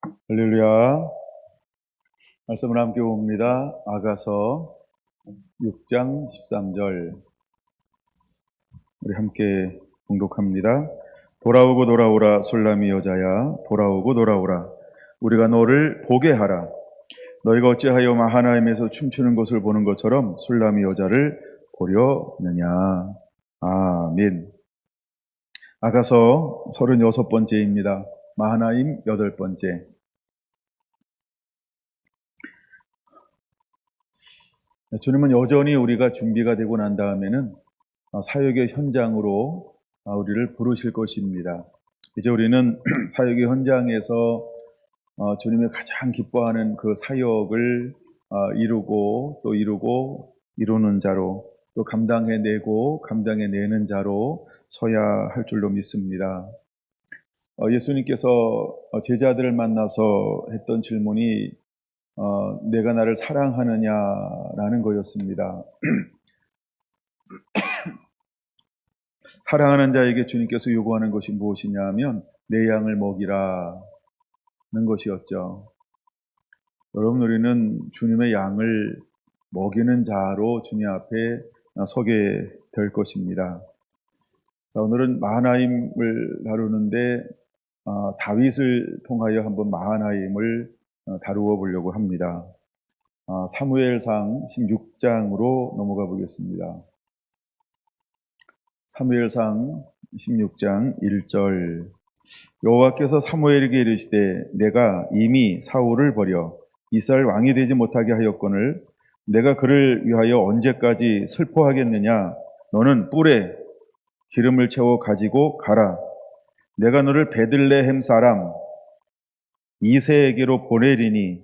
할렐루야. 말씀을 함께 봅니다. 아가서 6장 13절. 우리 함께 봉독합니다. 돌아오고 돌아오라 술람이 여자야, 돌아오고 돌아오라. 우리가 너를 보게 하라. 너희가 어찌하여 마하나임에서 춤추는 것을 보는 것처럼 술람이 여자를 보려느냐. 아멘. 아가서 36번째입니다. 마하나임 8번째. 주님은 여전히 우리가 준비가 되고 난 다음에는 사역의 현장으로 우리를 부르실 것입니다. 이제 우리는 사역의 현장에서 주님이 가장 기뻐하는 그 사역을 이루는 자로, 또 감당해내고 감당해내는 자로 서야 할 줄로 믿습니다. 예수님께서 제자들을 만나서 했던 질문이 내가 나를 사랑하느냐라는 거였습니다. 사랑하는 자에게 주님께서 요구하는 것이 무엇이냐 하면 내 양을 먹이라는 것이었죠. 여러분, 우리는 주님의 양을 먹이는 자로 주님 앞에 서게 될 것입니다. 자, 오늘은 마하나임을 다루는데 다윗을 통하여 한번 마하나임을 다루어 보려고 합니다. 사무엘상 16장으로 넘어가 보겠습니다. 사무엘상 16장 1절. 여호와께서 사무엘에게 이르시되 내가 이미 사울을 버려 이스라엘 왕이 되지 못하게 하였거늘 내가 그를 위하여 언제까지 슬퍼하겠느냐. 너는 뿔에 기름을 채워 가지고 가라. 내가 너를 베들레헴 사람 이새에게로 보내리니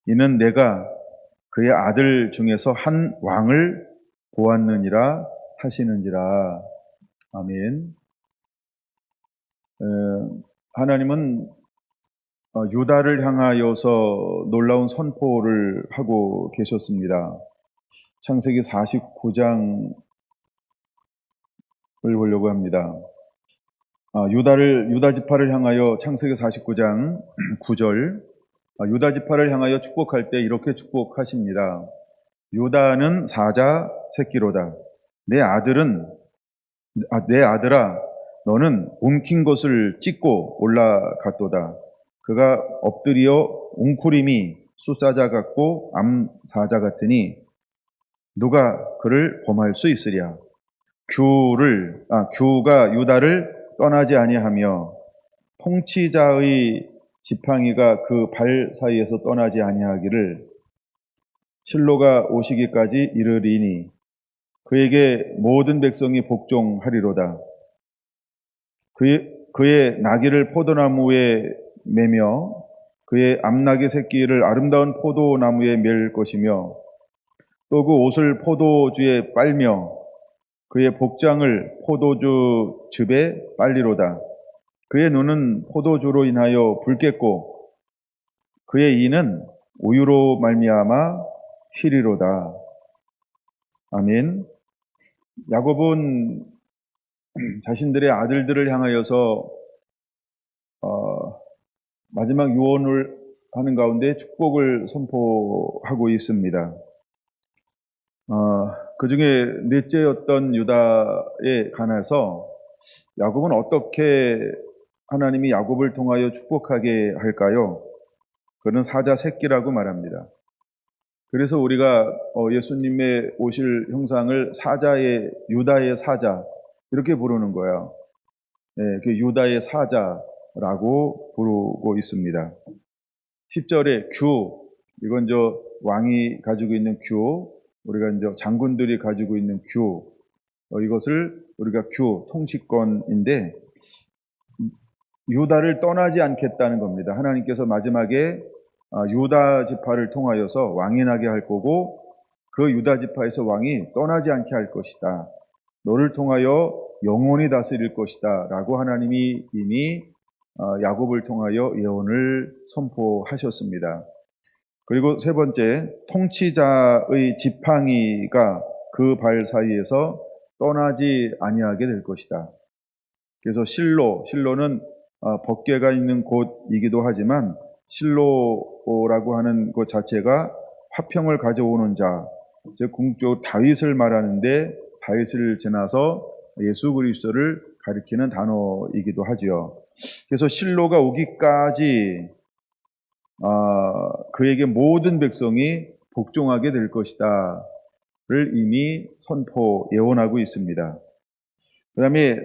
이는 내가 그의 아들 중에서 한 왕을 보았느니라 하시는지라. 아멘. 하나님은 유다를 향하여서 놀라운 선포를 하고 계셨습니다. 창세기 49장을 보려고 합니다. 유다 지파를 향하여 창세기 49장 9절. 유다 지파를 향하여 축복할 때 이렇게 축복하십니다. 유다는 사자 새끼로다. 내 아들아 너는 움킨 것을 찢고 올라갔도다. 그가 엎드려 웅크림이 숫사자 같고 암사자 같으니 누가 그를 범할 수 있으랴. 규가 유다를 떠나지 아니하며 통치자의 지팡이가 그 발 사이에서 떠나지 아니하기를 실로가 오시기까지 이르리니 그에게 모든 백성이 복종하리로다. 그의 나귀를 포도나무에 매며 그의 암나귀 새끼를 아름다운 포도나무에 맬 것이며 또 그 옷을 포도주에 빨며 그의 복장을 포도주 즙에 빨리로다. 그의 눈은 포도주로 인하여 붉겠고 그의 이는 우유로 말미암아 희리로다. 아멘. 야곱은 자신들의 아들들을 향하여서 마지막 유언을 하는 가운데 축복을 선포하고 있습니다. 그 중에 넷째였던 유다에 관해서 야곱은 어떻게 하나님이 야곱을 통하여 축복하게 할까요? 그는 사자 새끼라고 말합니다. 그래서 우리가 예수님의 오실 형상을 유다의 사자 이렇게 부르는 거예요. 네, 그 유다의 사자라고 부르고 있습니다. 10절에 이건 왕이 가지고 있는 우리가 장군들이 가지고 있는 이것을 우리가 통치권인데 유다를 떠나지 않겠다는 겁니다. 하나님께서 마지막에 유다 지파를 통하여서 왕이 나게 할 거고 그 유다 지파에서 왕이 떠나지 않게 할 것이다. 너를 통하여 영원히 다스릴 것이다 라고 하나님이 이미 야곱을 통하여 예언을 선포하셨습니다. 그리고 세 번째, 통치자의 지팡이가 그 발 사이에서 떠나지 아니하게 될 것이다. 그래서 실로는 법궤가 있는 곳이기도 하지만 실로라고 하는 것 자체가 화평을 가져오는 자, 즉 궁극적으로 다윗을 말하는데 다윗을 지나서 예수 그리스도를 가리키는 단어이기도 하지요. 그래서 실로가 오기까지 그에게 모든 백성이 복종하게 될 것이다를 이미 선포 예언하고 있습니다. 그 다음에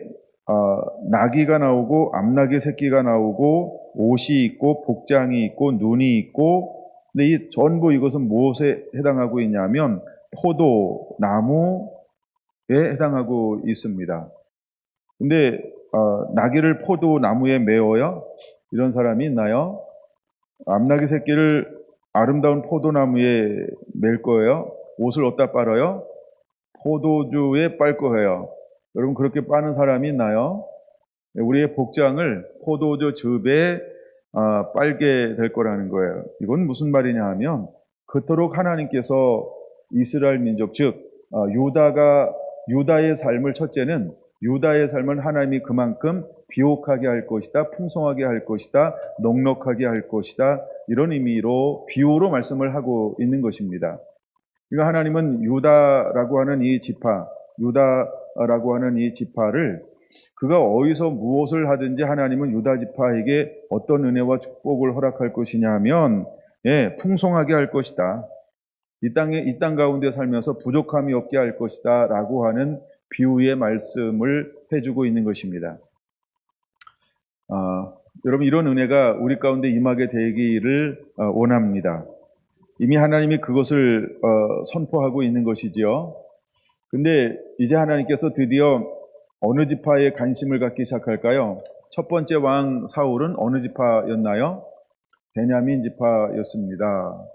나귀가 나오고 암나귀 새끼가 나오고 옷이 있고 복장이 있고 눈이 있고, 근데 이 전부 이것은 무엇에 해당하고 있냐면 포도나무에 해당하고 있습니다. 근데 나귀를 포도나무에 메어요? 이런 사람이 있나요? 암나귀 새끼를 아름다운 포도나무에 맬 거예요? 옷을 어디다 빨아요? 포도주에 빨 거예요. 여러분, 그렇게 빠는 사람이 있나요? 우리의 복장을 포도주 즙에 빨게 될 거라는 거예요. 이건 무슨 말이냐 하면, 그토록 하나님께서 이스라엘 민족, 즉 유다의 삶을, 첫째는 유다의 삶을 하나님이 그만큼 비옥하게 할 것이다, 풍성하게 할 것이다, 넉넉하게 할 것이다, 이런 의미로 비유로 말씀을 하고 있는 것입니다. 그러니까 하나님은 유다라고 하는 이 지파를 그가 어디서 무엇을 하든지 하나님은 유다 지파에게 어떤 은혜와 축복을 허락할 것이냐 하면, 풍성하게 할 것이다. 이 땅 가운데 살면서 부족함이 없게 할 것이다 라고 하는 비유의 말씀을 해주고 있는 것입니다. 여러분, 이런 은혜가 우리 가운데 임하게 되기를 원합니다. 이미 하나님이 그것을 선포하고 있는 것이지요. 근데 이제 하나님께서 드디어 어느 지파에 관심을 갖기 시작할까요? 첫 번째 왕 사울은 어느 지파였나요? 베냐민 지파였습니다.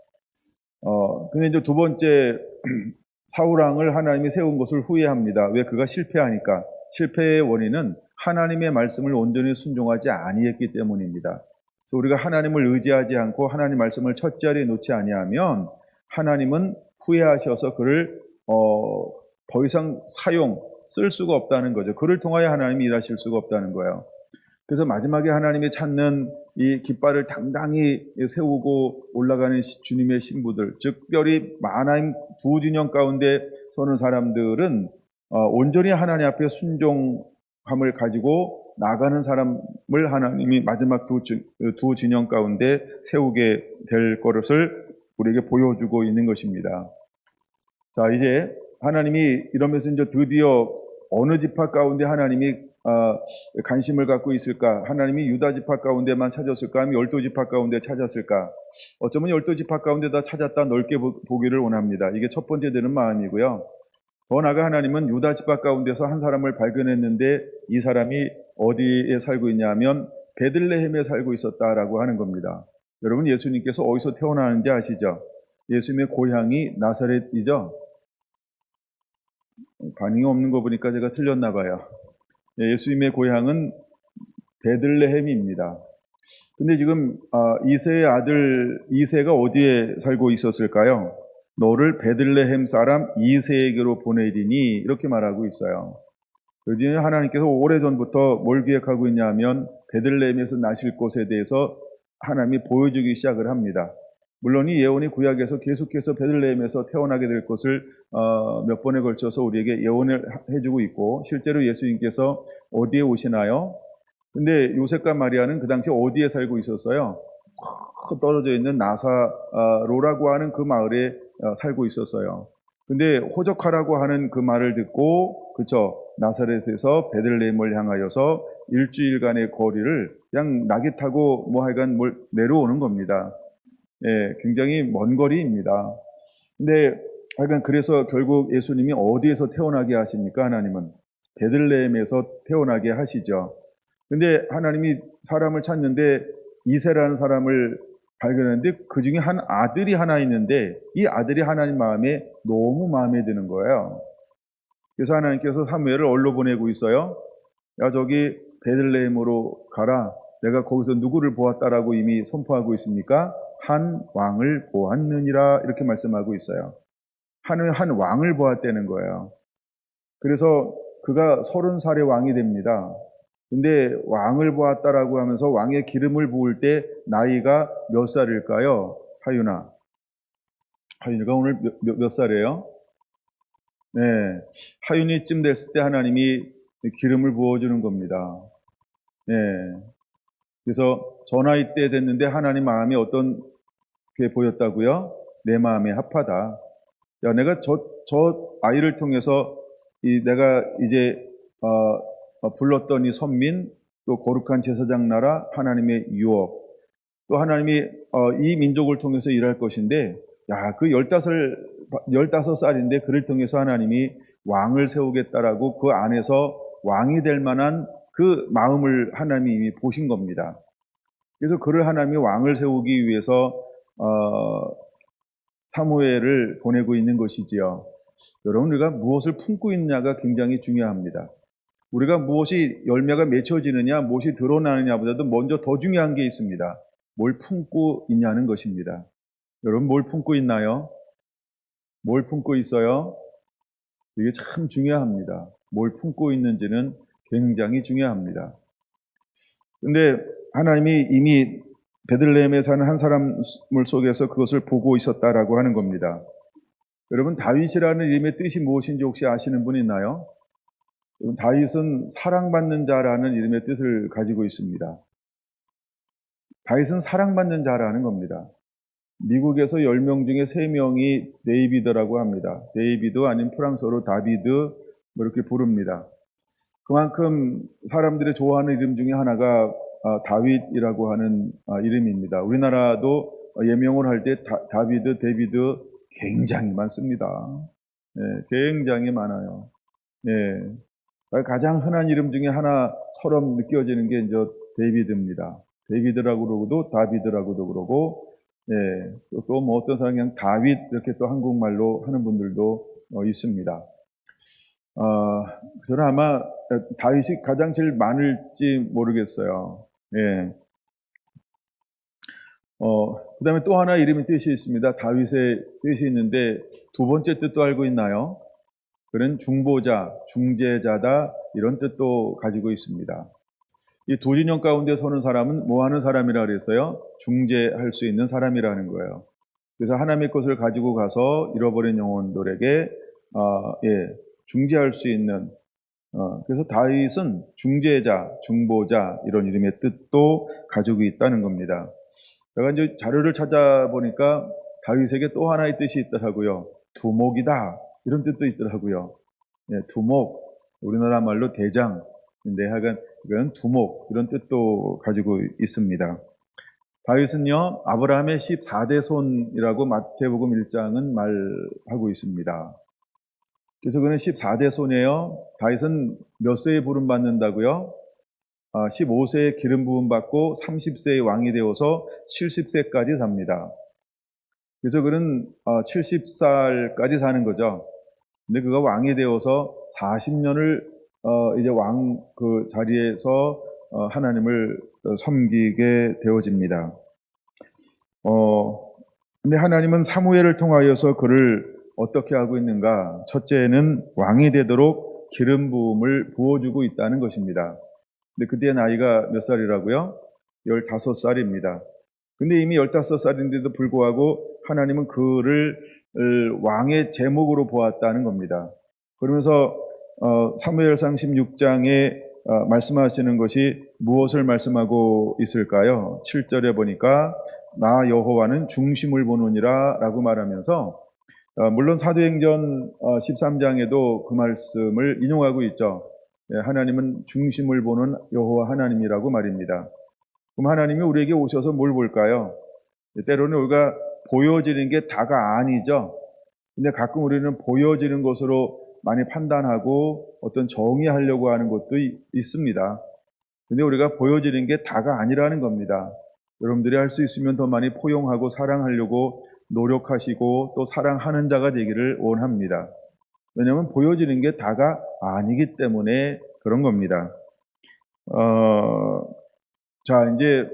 근데 이제 두 번째 사울 왕을 하나님이 세운 것을 후회합니다. 왜? 그가 실패하니까. 실패의 원인은 하나님의 말씀을 온전히 순종하지 아니했기 때문입니다. 그래서 우리가 하나님을 의지하지 않고 하나님 말씀을 첫 자리에 놓지 아니하면 하나님은 후회하셔서 그를 더 이상 쓸 수가 없다는 거죠. 그를 통하여 하나님이 일하실 수가 없다는 거예요. 그래서 마지막에 하나님이 찾는 이 깃발을 당당히 세우고 올라가는 주님의 신부들, 즉 특별히 마하나임 두 진영 가운데 서는 사람들은 온전히 하나님 앞에 순종함을 가지고 나가는 사람을 하나님이 마지막 두 진영 가운데 세우게 될 것을 우리에게 보여주고 있는 것입니다. 자, 이제 하나님이 이러면서 이제 드디어 어느 지파 가운데 하나님이 관심을 갖고 있을까? 하나님이 유다 지파 가운데만 찾았을까? 아니면 12지파 가운데 찾았을까? 어쩌면 12지파 가운데 다 찾았다, 넓게 보기를 원합니다. 이게 첫 번째 되는 마음이고요. 더 나아가 하나님은 유다 지파 가운데서 한 사람을 발견했는데 이 사람이 어디에 살고 있냐면 베들레헴에 살고 있었다라고 하는 겁니다. 여러분, 예수님께서 어디서 태어나는지 아시죠? 예수님의 고향이 나사렛이죠? 반응이 없는 거 보니까 제가 틀렸나 봐요. 예수님의 고향은 베들레헴입니다. 근데 지금 이새의 아들 이새가 어디에 살고 있었을까요? 너를 베들레헴 사람 이새에게로 보내리니, 이렇게 말하고 있어요. 그러니 하나님께서 오래전부터 뭘 계획하고 있냐면 베들레헴에서 나실 곳에 대해서 하나님이 보여주기 시작을 합니다. 물론 이 예언이 구약에서 계속해서 베들레헴에서 태어나게 될 것을 몇 번에 걸쳐서 우리에게 예언을 해주고 있고, 실제로 예수님께서 어디에 오시나요? 근데 요셉과 마리아는 그 당시 어디에 살고 있었어요? 떨어져 있는 나사로라고 하는 그 마을에 살고 있었어요. 근데 호적하라고 하는 그 말을 듣고, 그쵸, 나사렛에서 베들레헴을 향하여서 일주일간의 거리를 그냥 낙이 타고 하여간 내려오는 겁니다. 굉장히 먼 거리입니다. 근데 하여간 그래서 결국 예수님이 어디에서 태어나게 하십니까? 하나님은 베들레헴에서 태어나게 하시죠. 근데 하나님이 사람을 찾는데 이새라는 사람을 발견했는데 그 중에 한 아들이 하나 있는데 이 아들이 하나님 너무 마음에 드는 거예요. 그래서 하나님께서 사무엘을 어디로 보내고 있어요? 야, 저기 베들레헴으로 가라. 내가 거기서 누구를 보았다라고 이미 선포하고 있습니까? 한 왕을 보았느니라, 이렇게 말씀하고 있어요. 한 왕을 보았다는 거예요. 그래서 그가 30살의 왕이 됩니다. 근데 왕을 보았다라고 하면서 왕의 기름을 부을 때 나이가 몇 살일까요? 하윤아. 하윤이가 오늘 몇 살이에요? 네. 하윤이쯤 됐을 때 하나님이 기름을 부어주는 겁니다. 네. 그래서 저 나이 때 됐는데 하나님 마음이 어떤 게 보였다고요? 내 마음에 합하다. 야, 내가 저 아이를 통해서 내가 이제 불렀던 이 선민, 또 거룩한 제사장 나라, 하나님의 유업, 또 하나님이 이 민족을 통해서 일할 것인데, 야, 그 15살인데 그를 통해서 하나님이 왕을 세우겠다라고 그 안에서 왕이 될 만한 그 마음을 하나님이 이미 보신 겁니다. 그래서 그를 하나님이 왕을 세우기 위해서 사무엘을 보내고 있는 것이지요. 여러분, 우리가 무엇을 품고 있느냐가 굉장히 중요합니다. 우리가 무엇이 열매가 맺혀지느냐, 무엇이 드러나느냐보다도 먼저 더 중요한 게 있습니다. 뭘 품고 있냐는 것입니다. 여러분, 뭘 품고 있나요? 뭘 품고 있어요? 이게 참 중요합니다. 뭘 품고 있는지는 굉장히 중요합니다. 근데 하나님이 이미 베들레헴에 사는 한 사람을 속에서 그것을 보고 있었다라고 하는 겁니다. 여러분, 다윗이라는 이름의 뜻이 무엇인지 혹시 아시는 분 있나요? 다윗은 사랑받는 자라는 이름의 뜻을 가지고 있습니다. 다윗은 사랑받는 자라는 겁니다. 미국에서 10명 중에 3명이 데이비드라고 합니다. 데이비드 아니면 프랑스어로 다비드 이렇게 부릅니다. 그만큼 사람들이 좋아하는 이름 중에 하나가 다윗이라고 하는 이름입니다. 우리나라도 예명을 할 때 다비드, 데이비드 굉장히 많습니다. 네, 굉장히 많아요. 네, 가장 흔한 이름 중에 하나처럼 느껴지는 게 이제 데이비드입니다. 데이비드라고 그러고도 다비드라고도 그러고, 또 뭐 어떤 사람이 그냥 다윗 이렇게 또 한국말로 하는 분들도 있습니다. 저는 아마 다윗이 가장 제일 많을지 모르겠어요. 예. 그 다음에 또 하나 이름의 뜻이 있습니다. 다윗의 뜻이 있는데 두 번째 뜻도 알고 있나요? 그는 중보자, 중재자다 이런 뜻도 가지고 있습니다. 이 두 진영 가운데 서는 사람은 뭐 하는 사람이라 그랬어요? 중재할 수 있는 사람이라는 거예요. 그래서 하나님의 것을 가지고 가서 잃어버린 영혼들에게 중재할 수 있는 그래서 다윗은 중재자, 중보자 이런 이름의 뜻도 가지고 있다는 겁니다. 제가 이제 자료를 찾아보니까 다윗에게 또 하나의 뜻이 있더라고요. 두목이다 이런 뜻도 있더라고요. 두목, 우리나라 말로 대장인데 하여간 이건 두목 이런 뜻도 가지고 있습니다. 다윗은요 아브라함의 14대 손이라고 마태복음 1장은 말하고 있습니다. 그래서 그는 14대 손이에요. 다윗은 몇 세에 부름 받는다고요? 15세에 기름 부음 받고 30세에 왕이 되어서 70세까지 삽니다. 그래서 그는 70살까지 사는 거죠. 근데 그가 왕이 되어서 40년을 이제 왕 그 자리에서 하나님을 섬기게 되어집니다. 근데 하나님은 사무엘을 통하여서 그를 어떻게 하고 있는가? 첫째는 왕이 되도록 기름 부음을 부어주고 있다는 것입니다. 근데 그때 나이가 몇 살이라고요? 15살입니다. 근데 이미 15살인데도 불구하고 하나님은 그를 왕의 제목으로 보았다는 겁니다. 그러면서 사무엘상 16장에 말씀하시는 것이 무엇을 말씀하고 있을까요? 7절에 보니까 나 여호와는 중심을 보느니라 라고 말하면서 물론 사도행전 13장에도 그 말씀을 인용하고 있죠. 하나님은 중심을 보는 여호와 하나님이라고 말입니다. 그럼 하나님이 우리에게 오셔서 뭘 볼까요? 때로는 우리가 보여지는 게 다가 아니죠. 근데 가끔 우리는 보여지는 것으로 많이 판단하고 어떤 정의하려고 하는 것도 있습니다. 근데 우리가 보여지는 게 다가 아니라는 겁니다. 여러분들이 할 수 있으면 더 많이 포용하고 사랑하려고 노력하시고 또 사랑하는 자가 되기를 원합니다. 왜냐하면 보여지는 게 다가 아니기 때문에 그런 겁니다. 자, 이제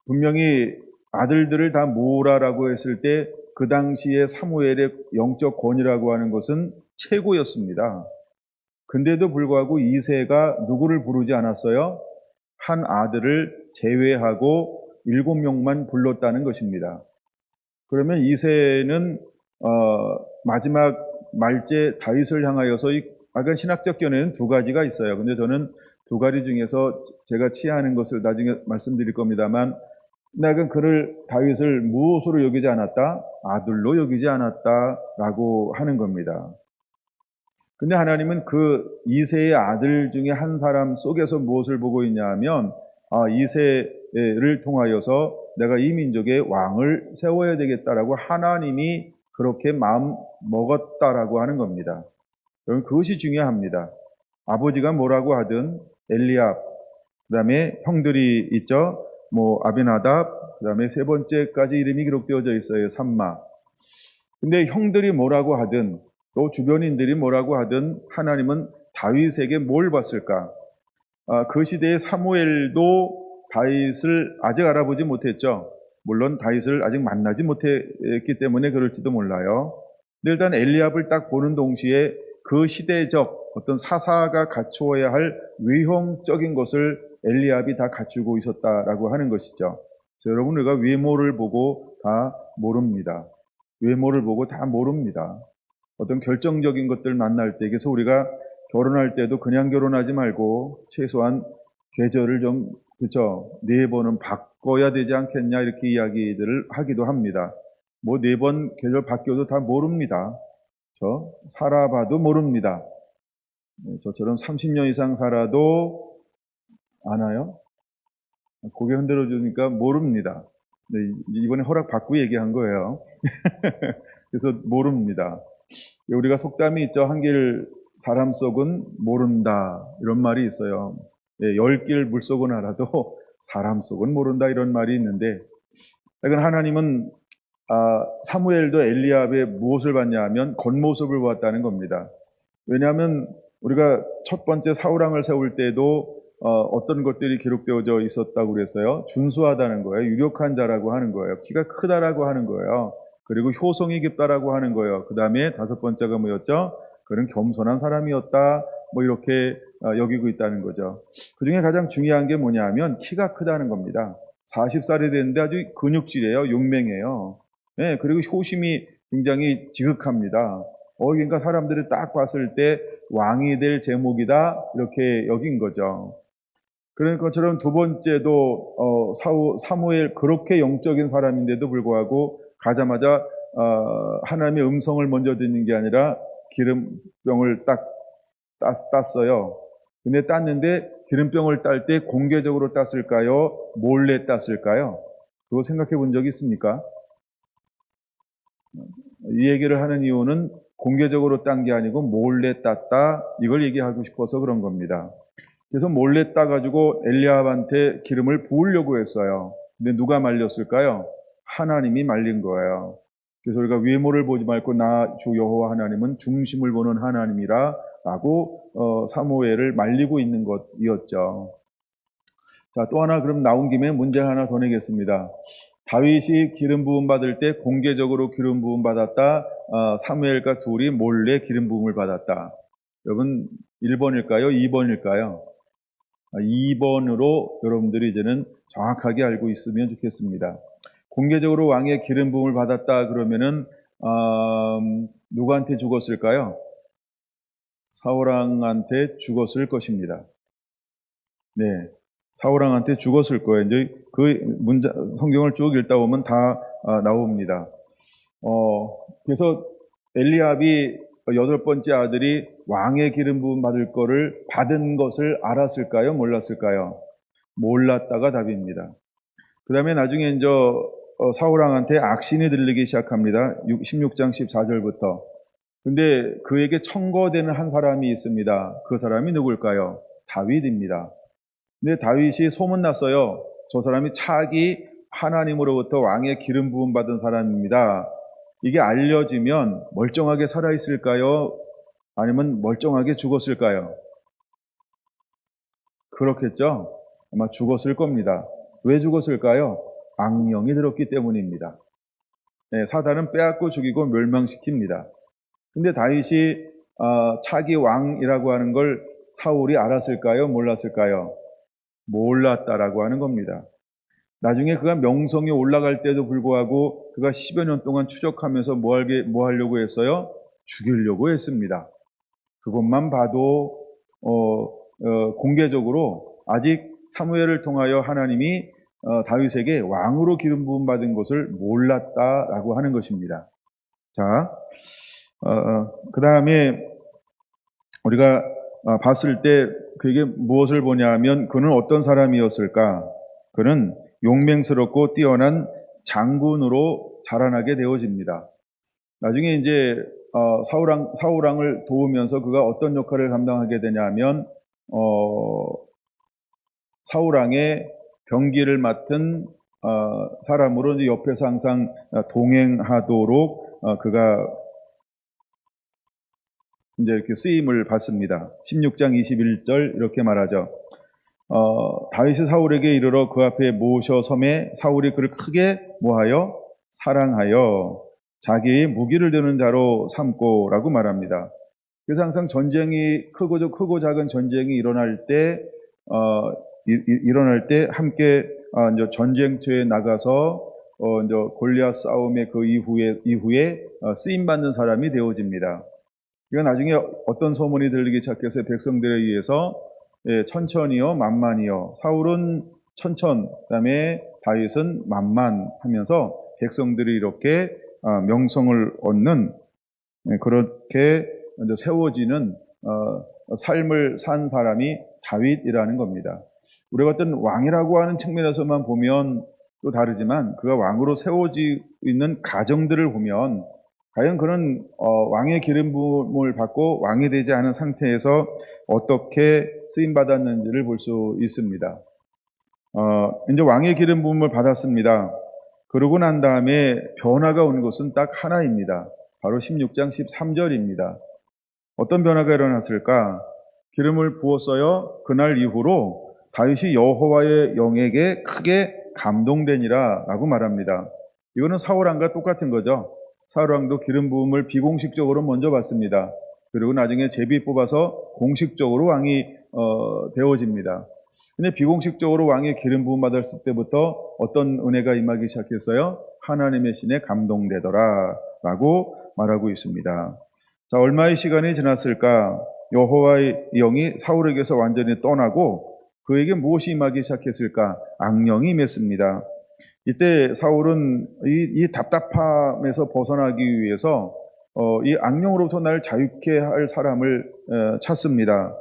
분명히 아들들을 다 모으라라고 했을 때 그 당시에 사무엘의 영적 권위라고 하는 것은 최고였습니다. 근데도 불구하고 이새가 누구를 부르지 않았어요? 한 아들을 제외하고 7명만 불렀다는 것입니다. 그러면 이새는 마지막 말제 다윗을 향하여서 약간 신학적 견해는 두 가지가 있어요. 근데 저는 두 가지 중에서 제가 취하는 것을 나중에 말씀드릴 겁니다만, 나는 그를 다윗을 무엇으로 여기지 않았다? 아들로 여기지 않았다라고 하는 겁니다. 근데 하나님은 그 이새의 아들 중에 한 사람 속에서 무엇을 보고 있냐 하면, 이새를 통하여서 내가 이 민족의 왕을 세워야 되겠다라고 하나님이 그렇게 마음 먹었다라고 하는 겁니다. 여러분, 그것이 중요합니다. 아버지가 뭐라고 하든 엘리압, 그 다음에 형들이 있죠. 아비나답, 그 다음에 세 번째까지 이름이 기록되어져 있어요. 삼마. 근데 형들이 뭐라고 하든 또 주변인들이 뭐라고 하든 하나님은 다윗에게 뭘 봤을까? 그 시대의 사무엘도 다윗을 아직 알아보지 못했죠. 물론 다윗을 아직 만나지 못했기 때문에 그럴지도 몰라요. 근데 일단 엘리압을 딱 보는 동시에 그 시대적 어떤 사사가 갖추어야 할 외형적인 것을 엘리압이 다 갖추고 있었다라고 하는 것이죠. 그래서 여러분, 우리가 외모를 보고 다 모릅니다. 외모를 보고 다 모릅니다. 어떤 결정적인 것들 만날 때, 그래서 우리가 결혼할 때도 그냥 결혼하지 말고 최소한 계절을 좀, 그렇죠, 4번은 바꿔야 되지 않겠냐, 이렇게 이야기들을 하기도 합니다. 4번 계절 바뀌어도 다 모릅니다. 살아봐도 모릅니다. 저처럼 30년 이상 살아도 아나요? 고개 흔들어 주니까 모릅니다. 네, 이번에 허락 받고 얘기한 거예요. 그래서 모릅니다. 우리가 속담이 있죠. 한길 사람 속은 모른다, 이런 말이 있어요. 10길 물속은 알아도 사람 속은 모른다, 이런 말이 있는데, 하나님은 사무엘도 엘리압의 무엇을 봤냐 하면 겉모습을 보았다는 겁니다. 왜냐하면 우리가 첫 번째 사울왕을 세울 때도 어떤 것들이 기록되어져 있었다고 그랬어요. 준수하다는 거예요. 유력한 자라고 하는 거예요. 키가 크다라고 하는 거예요. 그리고 효성이 깊다라고 하는 거예요. 그 다음에 5번째가 뭐였죠? 그는 겸손한 사람이었다, 이렇게 여기고 있다는 거죠. 그 중에 가장 중요한 게 뭐냐 하면 키가 크다는 겁니다. 40살이 됐는데 아주 근육질이에요. 용맹해요. 네, 그리고 효심이 굉장히 지극합니다. 그러니까 사람들이 딱 봤을 때 왕이 될 제목이다, 이렇게 여긴 거죠. 그런 것처럼 두 번째도 사무엘, 그렇게 영적인 사람인데도 불구하고 가자마자 하나님의 음성을 먼저 듣는 게 아니라 기름병을 딱 땄어요. 근데 땄는데 기름병을 딸 때 공개적으로 땄을까요? 몰래 땄을까요? 그거 생각해 본 적이 있습니까? 이 얘기를 하는 이유는 공개적으로 딴 게 아니고 몰래 땄다, 이걸 얘기하고 싶어서 그런 겁니다. 그래서 몰래 따가지고 엘리압한테 기름을 부으려고 했어요. 근데 누가 말렸을까요? 하나님이 말린 거예요. 그래서 우리가 외모를 보지 말고 나 주 여호와 하나님은 중심을 보는 하나님이라 라고 사무엘을 말리고 있는 것이었죠. 자, 또 하나 그럼 나온 김에 문제 하나 더 내겠습니다. 다윗이 기름 부음 받을 때 공개적으로 기름 부음 받았다, 사무엘과 둘이 몰래 기름 부음을 받았다. 여러분, 1번일까요? 2번일까요? 2번으로 여러분들이 이제는 정확하게 알고 있으면 좋겠습니다. 공개적으로 왕의 기름 부음을 받았다 그러면은 누구한테 죽었을까요? 사울왕한테 죽었을 것입니다. 네, 사울왕한테 죽었을 거예요. 이제 그 성경을 쭉 읽다 보면 다 나옵니다. 그래서 엘리압이 8번째 아들이 왕의 기름 부음 받을 거를 받은 것을 알았을까요? 몰랐을까요? 몰랐다가 답입니다. 그 다음에 나중에 이제 사울왕한테 악신이 들리기 시작합니다. 16장 14절부터. 근데 그에게 청거되는 한 사람이 있습니다. 그 사람이 누굴까요? 다윗입니다. 근데 다윗이 소문났어요. 저 사람이 차기 하나님으로부터 왕의 기름 부음 받은 사람입니다. 이게 알려지면 멀쩡하게 살아있을까요? 아니면 멀쩡하게 죽었을까요? 그렇겠죠? 아마 죽었을 겁니다. 왜 죽었을까요? 악령이 들었기 때문입니다. 네, 사단은 빼앗고 죽이고 멸망시킵니다. 근데 다윗이 차기 왕이라고 하는 걸 사울이 알았을까요? 몰랐을까요? 몰랐다라고 하는 겁니다. 나중에 그가 명성에 올라갈 때도 불구하고 그가 10여 년 동안 추적하면서 뭐 하려고 했어요? 죽이려고 했습니다. 그것만 봐도 공개적으로 아직 사무엘을 통하여 하나님이 다윗에게 왕으로 기름 부음 받은 것을 몰랐다라고 하는 것입니다. 자, 그 다음에 우리가 봤을 때 그에게 무엇을 보냐면 그는 어떤 사람이었을까? 그는 용맹스럽고 뛰어난 장군으로 자라나게 되어집니다. 나중에 이제 사울왕을 도우면서 그가 어떤 역할을 감당하게 되냐면 사울왕의 병기를 맡은 사람으로 이제 옆에서 항상 동행하도록 그가 이제 이렇게 쓰임을 받습니다. 16장 21절 이렇게 말하죠. 다윗이 사울에게 이르러 그 앞에 모셔 섬에 사울이 그를 크게 뭐하여 사랑하여 자기의 무기를 드는 자로 삼고라고 말합니다. 그래서 항상 전쟁이 크고 작은 전쟁이 일어날 때 함께 이제 전쟁터에 나가서 이제 골리앗 싸움의 그 이후에 쓰임 받는 사람이 되어집니다. 이건 나중에 어떤 소문이 들리기 시작해서 백성들에 의해서 천천히요, 만만히요. 사울은 천천, 그다음에 다윗은 만만 하면서 백성들이 이렇게 명성을 얻는 그렇게 세워지는 삶을 산 사람이 다윗이라는 겁니다. 우리가 어떤 왕이라고 하는 측면에서만 보면 또 다르지만 그가 왕으로 세워지고 있는 가정들을 보면 과연 그는 왕의 기름 부음을 받고 왕이 되지 않은 상태에서 어떻게 쓰임 받았는지를 볼 수 있습니다. 이제 왕의 기름 부음을 받았습니다. 그러고 난 다음에 변화가 온 것은 딱 하나입니다. 바로 16장 13절입니다. 어떤 변화가 일어났을까? 기름을 부었어요. 그날 이후로 다윗이 여호와의 영에게 크게 감동되니라 라고 말합니다. 이거는 사울왕과 똑같은 거죠. 사울왕도 기름 부음을 비공식적으로 먼저 받습니다. 그리고 나중에 제비 뽑아서 공식적으로 왕이 되어집니다. 근데 비공식적으로 왕의 기름 부음 받았을 때부터 어떤 은혜가 임하기 시작했어요? 하나님의 신에 감동되더라 라고 말하고 있습니다. 자, 얼마의 시간이 지났을까? 여호와의 영이 사울에게서 완전히 떠나고 그에게 무엇이 임하기 시작했을까? 악령이 임했습니다. 이때 사울은 이 답답함에서 벗어나기 위해서 이 악령으로부터 날 자유케 할 사람을 찾습니다.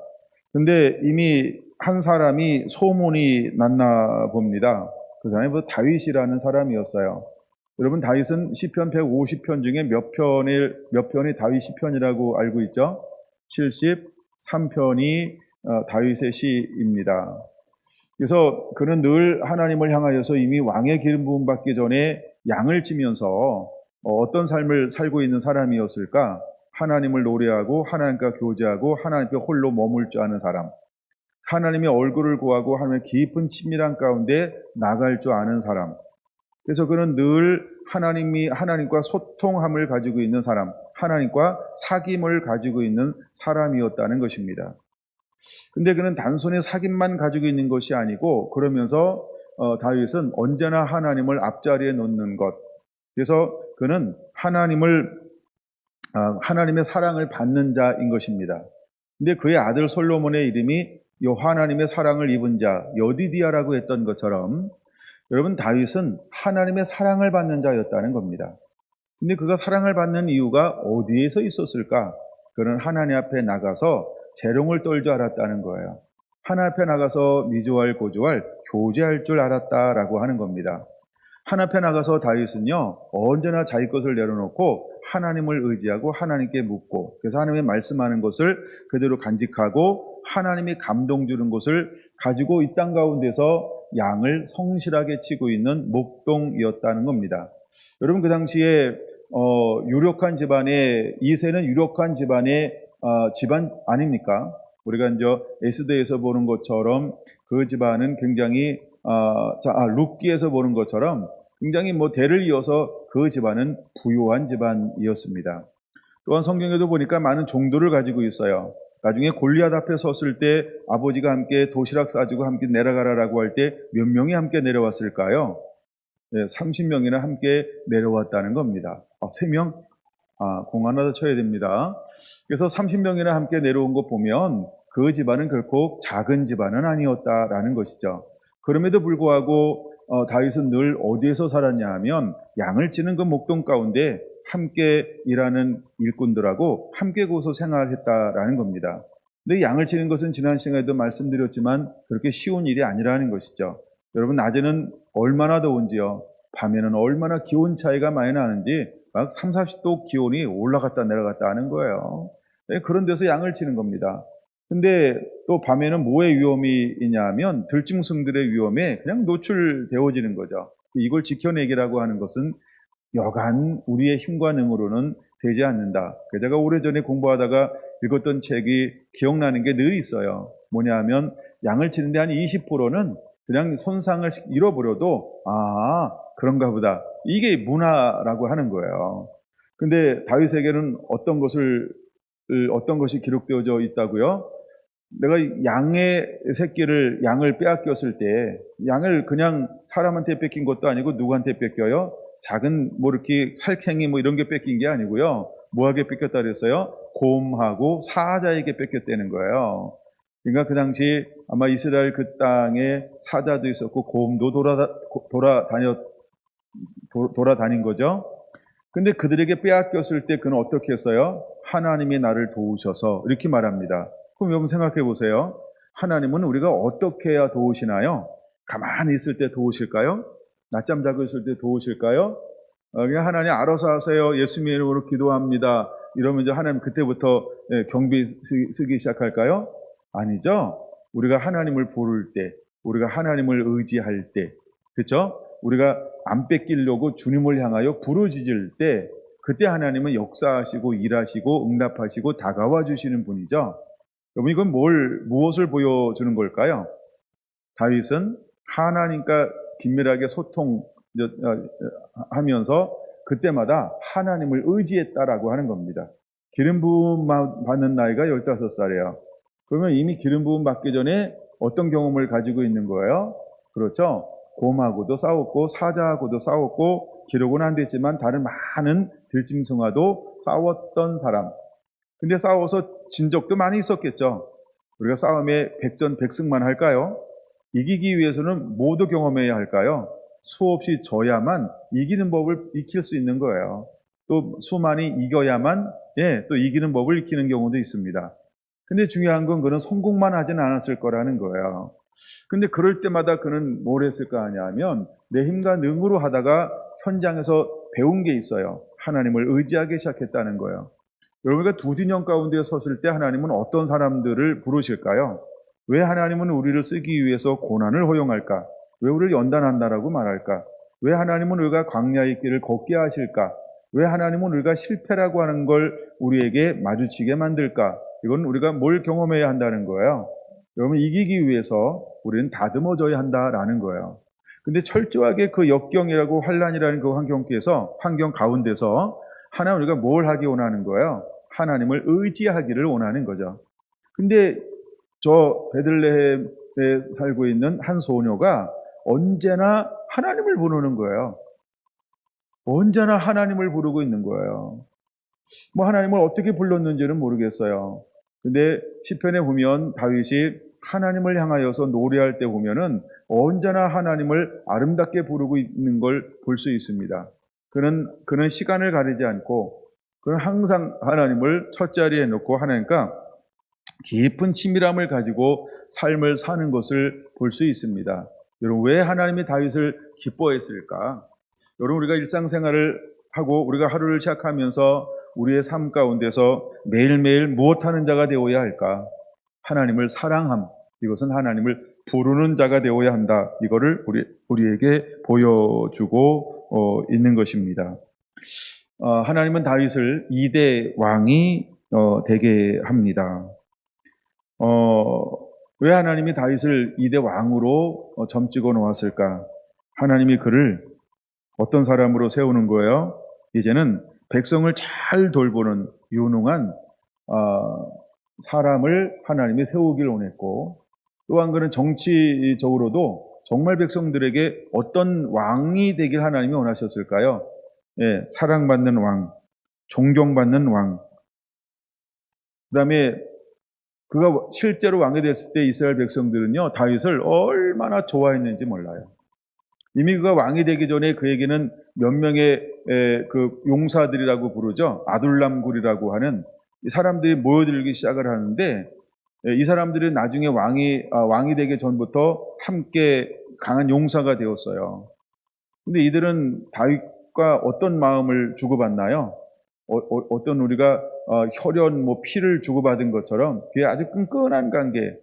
근데 이미 한 사람이 소문이 났나 봅니다. 그 사람이 다윗이라는 사람이었어요. 여러분, 다윗은 시편 150편 중에 몇 편이 다윗 시편이라고 알고 있죠? 73편이 다윗의 시입니다. 그래서 그는 늘 하나님을 향하여서 이미 왕의 기름 부음 받기 전에 양을 치면서 어떤 삶을 살고 있는 사람이었을까? 하나님을 노래하고 하나님과 교제하고 하나님께 홀로 머물 줄 아는 사람, 하나님의 얼굴을 구하고 하나님의 깊은 친밀한 가운데 나갈 줄 아는 사람. 그래서 그는 늘 하나님과 소통함을 가지고 있는 사람, 하나님과 사귐을 가지고 있는 사람이었다는 것입니다. 근데 그는 단순히 사귐만 가지고 있는 것이 아니고 그러면서 다윗은 언제나 하나님을 앞자리에 놓는 것. 그래서 그는 하나님의 사랑을 받는 자인 것입니다. 근데 그의 아들 솔로몬의 이름이 하나님의 사랑을 입은 자, 여디디아라고 했던 것처럼 여러분, 다윗은 하나님의 사랑을 받는 자였다는 겁니다. 근데 그가 사랑을 받는 이유가 어디에서 있었을까? 그는 하나님 앞에 나가서 재롱을 떨 줄 알았다는 거예요. 하나님 앞에 나가서 미조할 고조할 교제할 줄 알았다라고 하는 겁니다. 하나님 앞에 나가서 다윗은요, 언제나 자기 것을 내려놓고 하나님을 의지하고 하나님께 묻고, 그래서 하나님의 말씀하는 것을 그대로 간직하고 하나님이 감동 주는 것을 가지고 이 땅 가운데서 양을 성실하게 치고 있는 목동이었다는 겁니다. 여러분, 그 당시에 유력한 집안의 이세는 유력한 집안의 집안 아닙니까? 우리가 이제 에스더에서 보는 것처럼 그 집안은 굉장히 룻기에서 보는 것처럼 굉장히 대를 이어서 그 집안은 부유한 집안이었습니다. 또한 성경에도 보니까 많은 종도를 가지고 있어요. 나중에 골리앗 앞에 섰을 때 아버지가 함께 도시락 싸주고 함께 내려가라라고 할 때 몇 명이 함께 내려왔을까요? 30명이나 함께 내려왔다는 겁니다. 3명? 공 하나 더 쳐야 됩니다. 그래서 30명이나 함께 내려온 거 보면 그 집안은 결코 작은 집안은 아니었다라는 것이죠. 그럼에도 불구하고 다윗은 늘 어디에서 살았냐 하면 양을 치는 그 목동 가운데 함께 일하는 일꾼들하고 함께 거기서 생활했다라는 겁니다. 근데 양을 치는 것은 지난 시간에도 말씀드렸지만 그렇게 쉬운 일이 아니라는 것이죠. 여러분, 낮에는 얼마나 더운지요. 밤에는 얼마나 기온 차이가 많이 나는지 막 3, 40도 기온이 올라갔다 내려갔다 하는 거예요. 그런 데서 양을 치는 겁니다. 근데 또 밤에는 뭐의 위험이 있냐 하면 들짐승들의 위험에 그냥 노출되어지는 거죠. 이걸 지켜내기라고 하는 것은 여간 우리의 힘과 능으로는 되지 않는다. 제가 오래전에 공부하다가 읽었던 책이 기억나는 게 늘 있어요. 뭐냐 하면 양을 치는데 한 20%는 그냥 손상을 잃어버려도 그런가 보다. 이게 문화라고 하는 거예요. 근데 다윗에게는 어떤 것이 기록되어져 있다고요? 내가 양을 빼앗겼을 때, 양을 그냥 사람한테 뺏긴 것도 아니고 누구한테 뺏겨요? 작은 이렇게 살쾡이 이런 게 뺏긴 게 아니고요. 뭐하게 뺏겼다 그랬어요? 곰하고 사자에게 뺏겼다는 거예요. 그러니까 그 당시 아마 이스라엘 그 땅에 사자도 있었고 곰도 돌아다닌 거죠. 근데 그들에게 빼앗겼을 때 그는 어떻게 했어요? 하나님이 나를 도우셔서 이렇게 말합니다. 그럼 여러분 생각해 보세요. 하나님은 우리가 어떻게 해야 도우시나요? 가만히 있을 때 도우실까요? 낮잠 자고 있을 때 도우실까요? 그냥 하나님 알아서 하세요. 예수님의 이름으로 기도합니다. 이러면 이제 하나님 그때부터 경비 쓰기 시작할까요? 아니죠. 우리가 하나님을 부를 때, 우리가 하나님을 의지할 때, 그렇죠? 우리가 안 뺏기려고 주님을 향하여 부르짖을 때, 그때 하나님은 역사하시고 일하시고 응답하시고 다가와 주시는 분이죠. 여러분, 이건 무엇을 보여주는 걸까요? 다윗은 하나님과 긴밀하게 소통하면서 그때마다 하나님을 의지했다라고 하는 겁니다. 기름 부음 받는 나이가 15살이에요. 그러면 이미 기름 부음 받기 전에 어떤 경험을 가지고 있는 거예요? 그렇죠. 곰하고도 싸웠고 사자하고도 싸웠고 기록은 안 됐지만 다른 많은 들짐승과도 싸웠던 사람. 근데 싸워서 진 적도 많이 있었겠죠. 우리가 싸움에 백전백승만 할까요? 이기기 위해서는 모두 경험해야 할까요? 수없이 져야만 이기는 법을 익힐 수 있는 거예요. 또 수많이 이겨야만 또 이기는 법을 익히는 경우도 있습니다. 근데 중요한 건 그는 성공만 하진 않았을 거라는 거예요. 근데 그럴 때마다 그는 뭘 했을까 하냐면 내 힘과 능으로 하다가 현장에서 배운 게 있어요. 하나님을 의지하기 시작했다는 거예요. 여러분과 두 진영 가운데 섰을 때 하나님은 어떤 사람들을 부르실까요? 왜 하나님은 우리를 쓰기 위해서 고난을 허용할까? 왜 우리를 연단한다라고 말할까? 왜 하나님은 우리가 광야의 길을 걷게 하실까? 왜 하나님은 우리가 실패라고 하는 걸 우리에게 마주치게 만들까? 이건 우리가 뭘 경험해야 한다는 거예요. 여러분, 이기기 위해서 우리는 다듬어져야 한다라는 거예요. 근데 철저하게 그 역경이라고 환란이라는 그 환경 가운데서 하나님 우리가 뭘 하기 원하는 거예요? 하나님을 의지하기를 원하는 거죠. 근데 저 베들레헴에 살고 있는 한 소녀가 언제나 하나님을 부르는 거예요. 언제나 하나님을 부르고 있는 거예요. 하나님을 어떻게 불렀는지는 모르겠어요. 근데 시편에 보면 다윗이 하나님을 향하여서 노래할 때 보면은 언제나 하나님을 아름답게 부르고 있는 걸 볼 수 있습니다. 그는 시간을 가리지 않고 그는 항상 하나님을 첫 자리에 놓고 하나님과 깊은 친밀함을 가지고 삶을 사는 것을 볼 수 있습니다. 여러분, 왜 하나님이 다윗을 기뻐했을까? 여러분, 우리가 일상생활을 하고 우리가 하루를 시작하면서 우리의 삶 가운데서 매일매일 무엇하는 자가 되어야 할까? 하나님을 사랑함. 이것은 하나님을 부르는 자가 되어야 한다. 이거를 우리에게 보여주고 있는 것입니다. 하나님은 다윗을 2대 왕이 되게 합니다. 왜 하나님이 다윗을 2대 왕으로 점찍어 놓았을까? 하나님이 그를 어떤 사람으로 세우는 거예요? 이제는 백성을 잘 돌보는 유능한 사람을 하나님이 세우길 원했고, 또 한 그는 정치적으로도 정말 백성들에게 어떤 왕이 되길 하나님이 원하셨을까요? 예, 사랑받는 왕, 존경받는 왕. 그다음에 그가 실제로 왕이 됐을 때 이스라엘 백성들은요, 다윗을 얼마나 좋아했는지 몰라요. 이미 그가 왕이 되기 전에 그에게는 몇 명의 그 용사들이라고 부르죠. 아둘람굴이라고 하는 이 사람들이 모여들기 시작을 하는데, 이 사람들은 나중에 왕이 되기 전부터 함께 강한 용사가 되었어요. 근데 이들은 다윗과 어떤 마음을 주고받나요? 어떤 우리가 혈연, 피를 주고받은 것처럼 그게 아주 끈끈한 관계,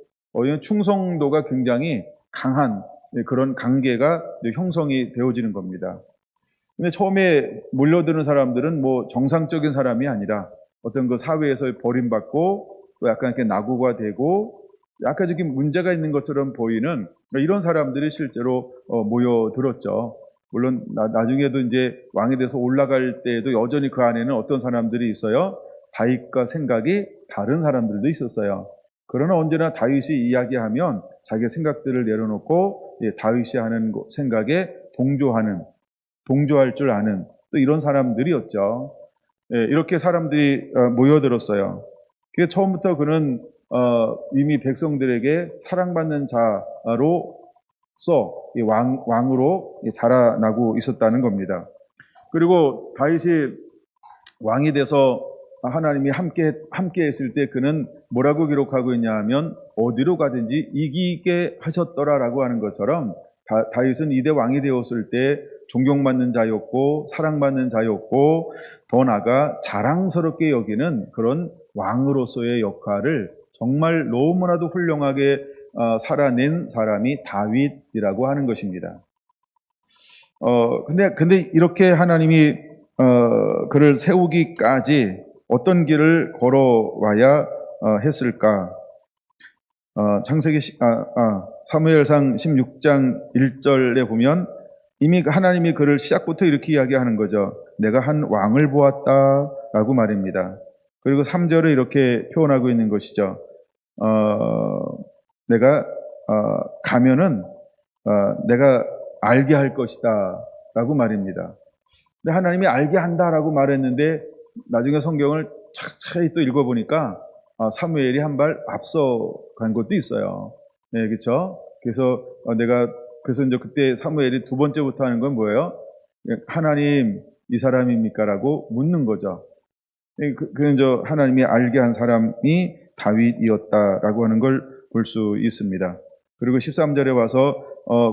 충성도가 굉장히 강한 그런 관계가 형성이 되어지는 겁니다. 근데 처음에 몰려드는 사람들은 정상적인 사람이 아니라 어떤 그 사회에서 버림받고 또 약간 이렇게 낙오가 되고 약간 이렇게 문제가 있는 것처럼 보이는 이런 사람들이 실제로 모여들었죠. 물론 나중에도 이제 왕이 돼서 올라갈 때에도 여전히 그 안에는 어떤 사람들이 있어요. 다윗과 생각이 다른 사람들도 있었어요. 그러나 언제나 다윗이 이야기하면 자기 생각들을 내려놓고 다윗이 하는 생각에 동조할 줄 아는 또 이런 사람들이었죠. 이렇게 사람들이 모여들었어요. 그게 처음부터 그는 이미 백성들에게 사랑받는 자로서 왕으로 자라나고 있었다는 겁니다. 그리고 다윗이 왕이 돼서 하나님이 함께 했을 때 그는 뭐라고 기록하고 있냐 하면 어디로 가든지 이기게 하셨더라라고 하는 것처럼 다윗은 이대 왕이 되었을 때 존경받는 자였고 사랑받는 자였고 더 나아가 자랑스럽게 여기는 그런 왕으로서의 역할을 정말 너무나도 훌륭하게 살아낸 사람이 다윗이라고 하는 것입니다. 근데 이렇게 하나님이 그를 세우기까지 어떤 길을 걸어와야 했을까? 사무엘상 16장 1절에 보면 이미 하나님이 그를 시작부터 이렇게 이야기하는 거죠. 내가 한 왕을 보았다라고 말입니다. 그리고 3절을 이렇게 표현하고 있는 것이죠. 내가 가면은 내가 알게 할 것이다 라고 말입니다. 근데 하나님이 알게 한다라고 말했는데 나중에 성경을 차차히 또 읽어보니까 사무엘이 한 발 앞서 간 것도 있어요. 네, 그렇죠? 그래서 이제 그때 사무엘이 두 번째부터 하는 건 뭐예요? 하나님 이 사람입니까? 라고 묻는 거죠. 그는 하나님이 알게 한 사람이 다윗이었다라고 하는 걸 볼 수 있습니다. 그리고 13절에 와서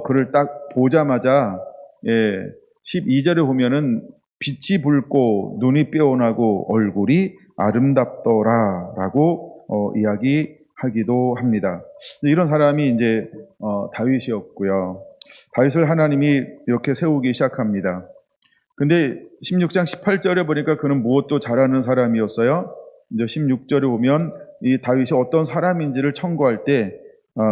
그를 딱 보자마자 12절에 보면은 빛이 붉고 눈이 빼어나고 얼굴이 아름답더라라고 이야기하기도 합니다. 이런 사람이 이제 다윗이었고요. 다윗을 하나님이 이렇게 세우기 시작합니다. 근데 16장 18절에 보니까 그는 무엇도 잘하는 사람이었어요. 이제 16절에 보면 이 다윗이 어떤 사람인지를 청구할 때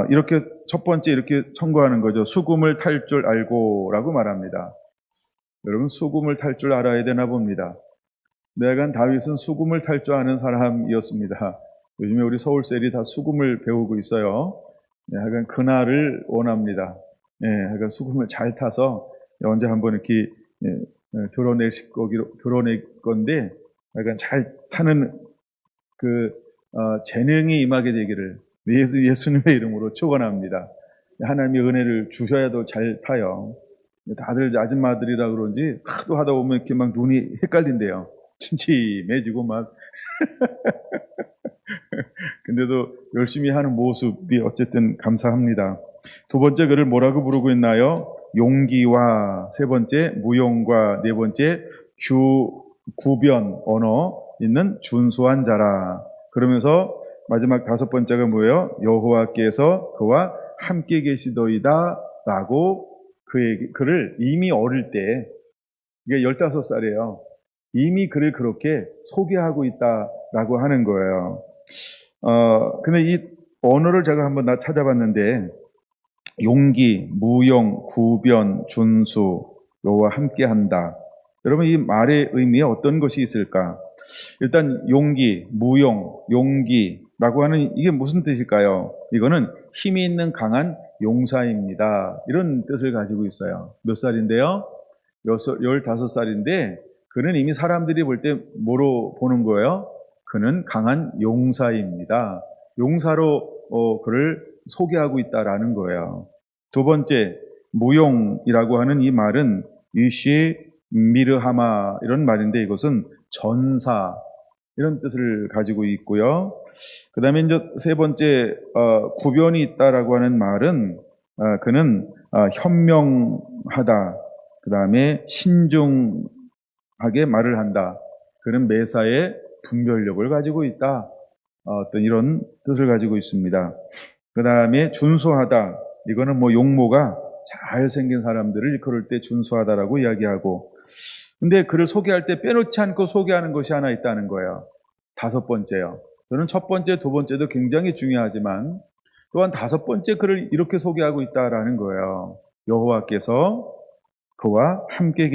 이렇게 첫 번째 이렇게 청구하는 거죠. 수금을 탈 줄 알고라고 말합니다. 여러분 수금을 탈 줄 알아야 되나 봅니다. 내가 다윗은 수금을 탈 줄 아는 사람이었습니다. 요즘에 우리 서울셀이 다 수금을 배우고 있어요. 하여간 그날을 원합니다. 하여간 수금을 잘 타서 언제 한번 이렇게 드러낼 건데 약간 잘 타는 그 재능이 임하게 되기를 예수님의 이름으로 축원합니다. 하나님의 은혜를 주셔야 더 잘 타요. 다들 아줌마들이라 그런지 하도 하다 보면 이렇게 막 눈이 헷갈린대요. 침침해지고 막 근데도 열심히 하는 모습이 어쨌든 감사합니다. 두 번째 그를 뭐라고 부르고 있나요? 용기와 세 번째 무용과 네 번째 구변 언어 있는 준수한 자라. 그러면서 마지막 다섯 번째가 뭐예요? 여호와께서 그와 함께 계시더이다 라고 그를 이미 어릴 때 이게 15살이에요. 이미 그를 그렇게 소개하고 있다라고 하는 거예요. 근데 이 언어를 제가 한번 찾아봤는데 용기, 무용, 구변, 준수, 여호와 함께한다. 여러분 이 말의 의미에 어떤 것이 있을까? 일단 용기, 무용, 용기라고 하는 이게 무슨 뜻일까요? 이거는 힘이 있는 강한 용사입니다. 이런 뜻을 가지고 있어요. 몇 살인데요? 15살인데 그는 이미 사람들이 볼 때 뭐로 보는 거예요? 그는 강한 용사입니다. 용사로 그를 소개하고 있다라는 거예요. 두 번째, 무용이라고 하는 이 말은 위시 미르하마 이런 말인데 이것은 전사 이런 뜻을 가지고 있고요. 그 다음에 이제 세 번째 구변이 있다라고 하는 말은 그는 현명하다. 그 다음에 신중하게 말을 한다. 그는 매사에 분별력을 가지고 있다. 어떤 이런 뜻을 가지고 있습니다. 그 다음에 준수하다. 이거는 뭐 용모가 잘생긴 사람들을 일컬을 때 준수하다라고 이야기하고, 근데 그를 소개할 때 빼놓지 않고 소개하는 것이 하나 있다는 거예요. 다섯 번째요. 저는 첫 번째, 두 번째도 굉장히 중요하지만 또한 다섯 번째 그를 이렇게 소개하고 있다라는 거예요. 여호와께서 그와 함께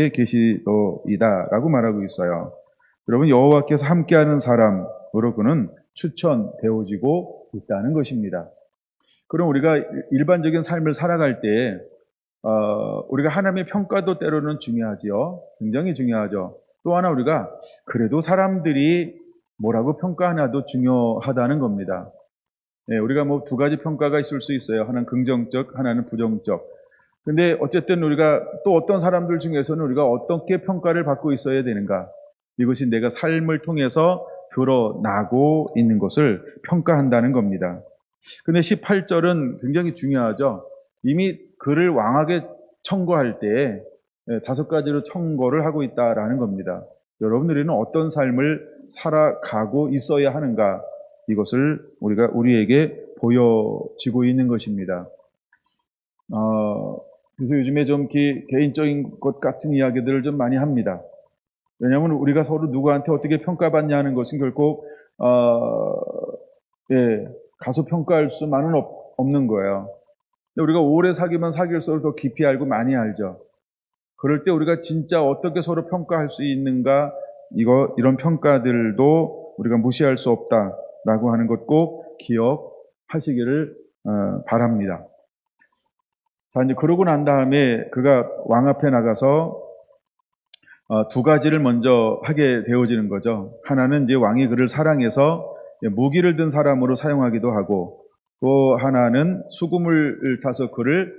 계시도이다라고 말하고 있어요. 여러분, 여호와께서 함께하는 사람으로 그는 추천되어지고 있다는 것입니다. 그럼 우리가 일반적인 삶을 살아갈 때 우리가 하나님의 평가도 때로는 중요하지요. 굉장히 중요하죠. 또 하나 우리가 그래도 사람들이 뭐라고 평가하나도 중요하다는 겁니다. 네, 우리가 뭐 두 가지 평가가 있을 수 있어요. 하나는 긍정적, 하나는 부정적. 근데 어쨌든 우리가 또 어떤 사람들 중에서는 우리가 어떻게 평가를 받고 있어야 되는가? 이것이 내가 삶을 통해서 드러나고 있는 것을 평가한다는 겁니다. 근데 18절은 굉장히 중요하죠. 이미 그를 왕에게 청거할 때 다섯 가지로 청거를 하고 있다라는 겁니다. 여러분, 우리는 어떤 삶을 살아가고 있어야 하는가? 이것을 우리에게 보여지고 있는 것입니다. 그래서 요즘에 좀 개인적인 것 같은 이야기들을 좀 많이 합니다. 왜냐하면 우리가 서로 누구한테 어떻게 평가받냐는 것은 결국 가서 평가할 수만은 없는 거예요. 근데 우리가 오래 사귀면 사귈수록 더 깊이 알고 많이 알죠. 그럴 때 우리가 진짜 어떻게 서로 평가할 수 있는가, 이런 평가들도 우리가 무시할 수 없다라고 하는 것 꼭 기억하시기를 바랍니다. 자, 이제 그러고 난 다음에 그가 왕 앞에 나가서 두 가지를 먼저 하게 되어지는 거죠. 하나는 이제 왕이 그를 사랑해서 무기를 든 사람으로 사용하기도 하고, 또 하나는 수금을 타서 그를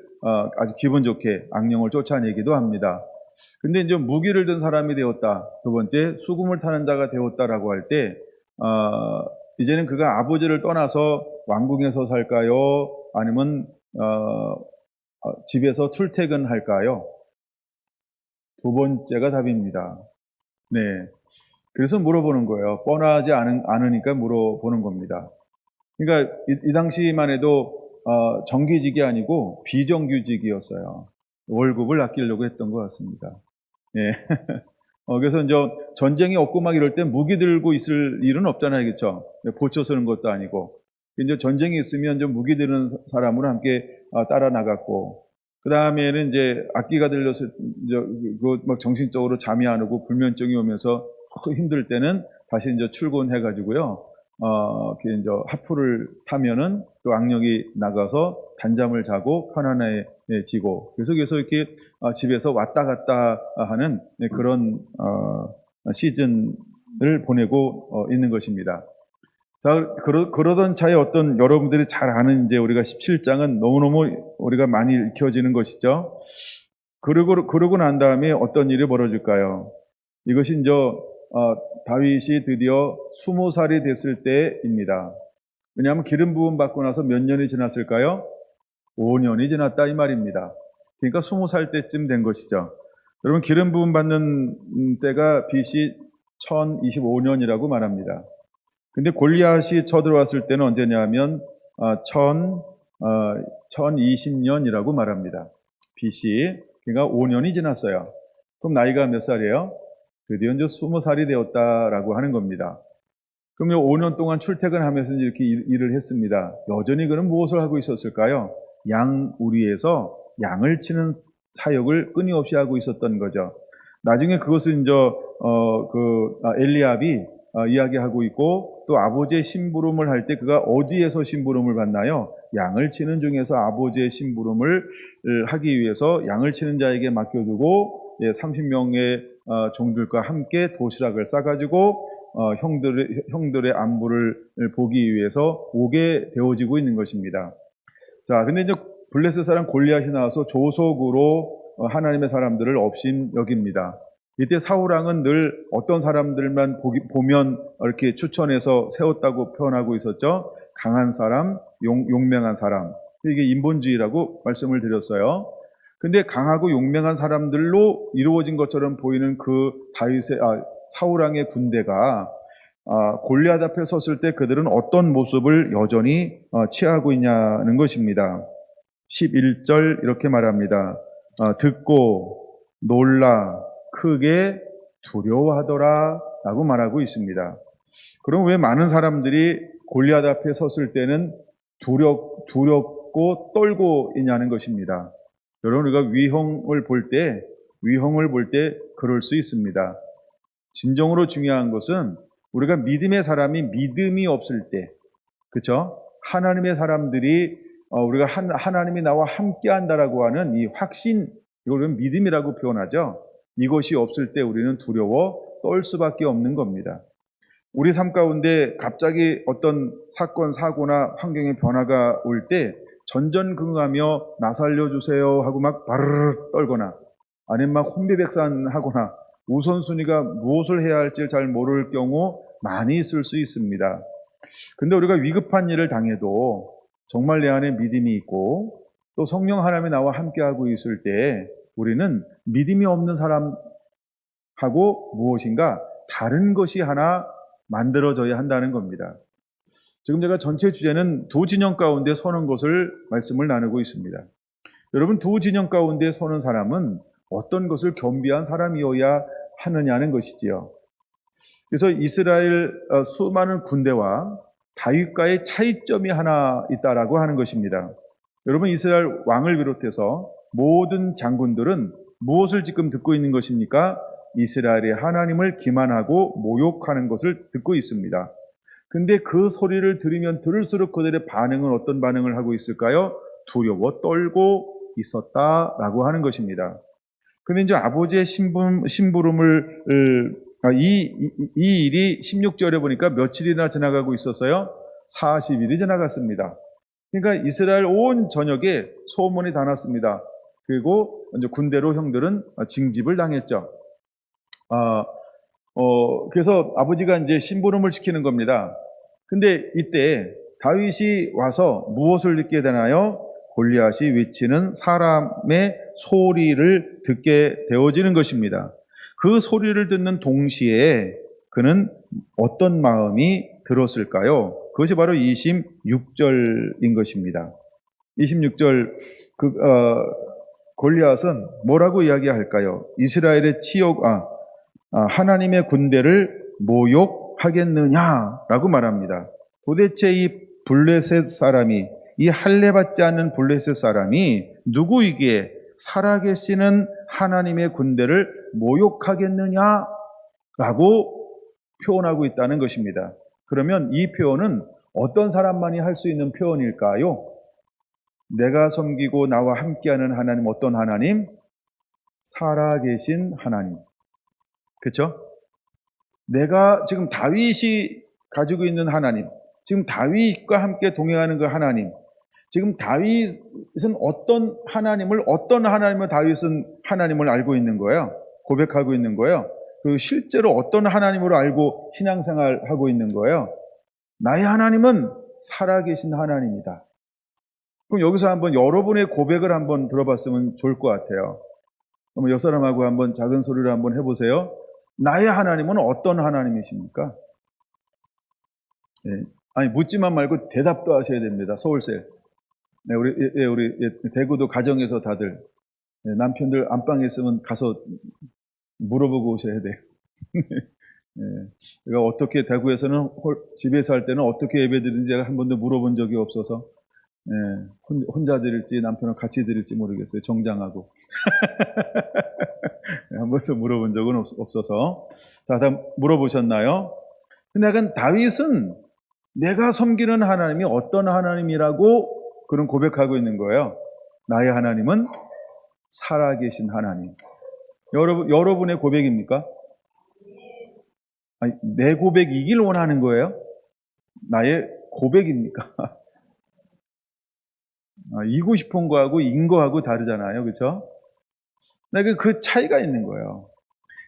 아주 기분 좋게 악령을 쫓아내기도 합니다. 근데 이제 무기를 든 사람이 되었다. 두 번째, 수금을 타는 자가 되었다라고 할 때, 이제는 그가 아버지를 떠나서 왕궁에서 살까요? 아니면 집에서 출퇴근할까요? 두 번째가 답입니다. 네. 그래서 물어보는 거예요. 뻔하지 않으니까 물어보는 겁니다. 그러니까 이 당시만 해도 정규직이 아니고 비정규직이었어요. 월급을 아끼려고 했던 것 같습니다. 예. 그래서 이제 전쟁이 없고 막 이럴 때 무기 들고 있을 일은 없잖아요, 그렇죠? 보초 서는 것도 아니고. 이제 전쟁이 있으면 이제 무기 드는 사람으로 함께 따라 나갔고, 그 다음에는 이제 악기가 들려서 막 정신적으로 잠이 안 오고 불면증이 오면서 힘들 때는 다시 이제 출근해가지고요. 이제 하프를 타면은 또 악령이 나가서 단잠을 자고 편안해지고 계속해서 이렇게 집에서 왔다 갔다 하는 그런 시즌을 보내고 있는 것입니다. 자, 그러던 차에 어떤 여러분들이 잘 아는 이제 우리가 17장은 너무너무 우리가 많이 읽혀지는 것이죠. 그러고 난 다음에 어떤 일이 벌어질까요? 이것이 이제 다윗이 드디어 20살이 됐을 때입니다. 왜냐하면 기름 부음 받고 나서 몇 년이 지났을까요? 5년이 지났다 이 말입니다. 그러니까 20살 때쯤 된 것이죠. 여러분, 기름 부음 받는 때가 BC 1025년이라고 말합니다. 근데 골리앗이 쳐들어왔을 때는 언제냐면 1020년이라고 말합니다. BC. 그러니까 5년이 지났어요. 그럼 나이가 몇 살이에요? 드디어 이제 20살이 되었다라고 하는 겁니다. 그럼 5년 동안 출퇴근하면서 이렇게 일을 했습니다. 여전히 그는 무엇을 하고 있었을까요? 양 우리에서 양을 치는 사역을 끊임없이 하고 있었던 거죠. 나중에 그것을 이제 엘리압이 이야기하고 있고, 또 아버지의 심부름을 할 때 그가 어디에서 심부름을 받나요? 양을 치는 중에서 아버지의 심부름을 하기 위해서 양을 치는 자에게 맡겨두고 30명의 종들과 함께 도시락을 싸가지고 형들의 안부를 보기 위해서 오게 되어지고 있는 것입니다. 자, 근데 이제 블레셋 사람 골리앗이 나와서 조속으로 하나님의 사람들을 업신 여깁니다. 이때 사울왕은 늘 어떤 사람들만 보면 이렇게 추천해서 세웠다고 표현하고 있었죠. 강한 사람, 용맹한 사람. 이게 인본주의라고 말씀을 드렸어요. 근데 강하고 용맹한 사람들로 이루어진 것처럼 보이는 그 사울왕의 군대가 골리앗 앞에 섰을 때 그들은 어떤 모습을 여전히 취하고 있냐는 것입니다. 11절 이렇게 말합니다. 듣고 놀라 크게 두려워하더라 라고 말하고 있습니다. 그럼 왜 많은 사람들이 골리앗 앞에 섰을 때는 두렵고 떨고 있냐는 것입니다. 여러분, 우리가 위험을 볼 때 그럴 수 있습니다. 진정으로 중요한 것은 우리가 믿음의 사람이 믿음이 없을 때, 그렇죠? 하나님의 사람들이 우리가 하나님이 나와 함께한다라고 하는 이 확신, 이걸 믿음이라고 표현하죠. 이것이 없을 때 우리는 두려워 떨 수밖에 없는 겁니다. 우리 삶 가운데 갑자기 어떤 사건, 사고나 환경의 변화가 올 때 전전긍긍하며 나 살려주세요 하고 막 바르르 떨거나, 아니면 막 혼비백산하거나 우선순위가 무엇을 해야 할지 잘 모를 경우 많이 있을 수 있습니다. 근데 우리가 위급한 일을 당해도 정말 내 안에 믿음이 있고 또 성령 하나님이 나와 함께하고 있을 때 우리는 믿음이 없는 사람하고 무엇인가 다른 것이 하나 만들어져야 한다는 겁니다. 지금 제가 전체 주제는 두 진영 가운데 서는 것을 말씀을 나누고 있습니다. 여러분, 두 진영 가운데 서는 사람은 어떤 것을 겸비한 사람이어야 하느냐는 것이지요. 그래서 이스라엘 수많은 군대와 다윗과의 차이점이 하나 있다라고 하는 것입니다. 여러분, 이스라엘 왕을 비롯해서 모든 장군들은 무엇을 지금 듣고 있는 것입니까? 이스라엘의 하나님을 기만하고 모욕하는 것을 듣고 있습니다. 근데 그 소리를 들으면 들을수록 그들의 반응은 어떤 반응을 하고 있을까요? 두려워 떨고 있었다라고 하는 것입니다. 근데 이제 아버지의 심부름을 이 일이 16절에 보니까 며칠이나 지나가고 있었어요? 40일이 지나갔습니다. 그러니까 이스라엘 온 전역에 소문이 다 났습니다. 그리고 이제 군대로 형들은 징집을 당했죠. 그래서 아버지가 이제 심부름을 시키는 겁니다. 근데 이때 다윗이 와서 무엇을 듣게 되나요? 골리앗이 외치는 사람의 소리를 듣게 되어지는 것입니다. 그 소리를 듣는 동시에 그는 어떤 마음이 들었을까요? 그것이 바로 26절인 것입니다. 26절 골리앗은 뭐라고 이야기할까요? 이스라엘의 하나님의 군대를 모욕하겠느냐라고 말합니다. 도대체 이 블레셋 사람이, 이 할례받지 않는 블레셋 사람이 누구이기에 살아계시는 하나님의 군대를 모욕하겠느냐라고 표현하고 있다는 것입니다. 그러면 이 표현은 어떤 사람만이 할 수 있는 표현일까요? 내가 섬기고 나와 함께하는 하나님, 어떤 하나님? 살아계신 하나님. 그렇죠? 내가 지금 다윗이 가지고 있는 하나님, 지금 다윗과 함께 동행하는 그 하나님, 지금 다윗은 어떤 하나님을 다윗은 하나님을 알고 있는 거예요. 고백하고 있는 거예요. 그리고 실제로 어떤 하나님으로 알고 신앙생활하고 있는 거예요. 나의 하나님은 살아계신 하나님이다. 그럼 여기서 한번 여러분의 고백을 한번 들어봤으면 좋을 것 같아요. 그럼 옆 사람하고 한번 작은 소리로 한번 해보세요. 나의 하나님은 어떤 하나님이십니까? 예. 아니, 묻지만 말고 대답도 하셔야 됩니다. 서울셀. 네, 우리 대구도 가정에서 다들 남편들 안방에 있으면 가서 물어보고 오셔야 돼요. 제가 어떻게 대구에서는 집에서 할 때는 어떻게 예배드리는지 제가 한 번도 물어본 적이 없어서 혼자 드릴지 남편은 같이 드릴지 모르겠어요. 정장하고. 한 번도 물어본 적은 없어서. 자, 다음 물어보셨나요? 근데 약간 다윗은 내가 섬기는 하나님이 어떤 하나님이라고 그런 고백하고 있는 거예요. 나의 하나님은 살아계신 하나님. 여러분의 고백입니까? 아니, 내 고백이길 원하는 거예요? 나의 고백입니까? 이고 싶은 거하고 인 거하고 다르잖아요. 그렇죠? 그 차이가 있는 거예요.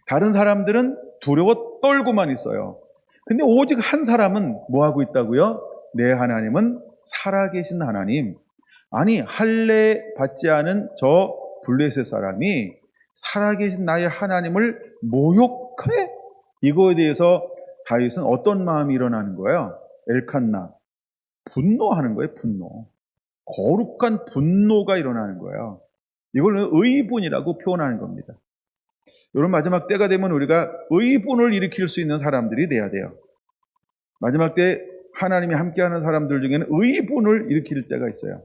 다른 사람들은 두려워 떨고만 있어요. 근데 오직 한 사람은 뭐 하고 있다고요? 내 하나님은 살아계신 하나님. 아니, 할례 받지 않은 저 블레셋 사람이 살아계신 나의 하나님을 모욕해? 이거에 대해서 다윗은 어떤 마음이 일어나는 거예요? 엘칸나, 분노하는 거예요. 분노. 거룩한 분노가 일어나는 거예요. 이걸 의분이라고 표현하는 겁니다. 여러분, 마지막 때가 되면 우리가 의분을 일으킬 수 있는 사람들이 돼야 돼요. 마지막 때 하나님이 함께하는 사람들 중에는 의분을 일으킬 때가 있어요.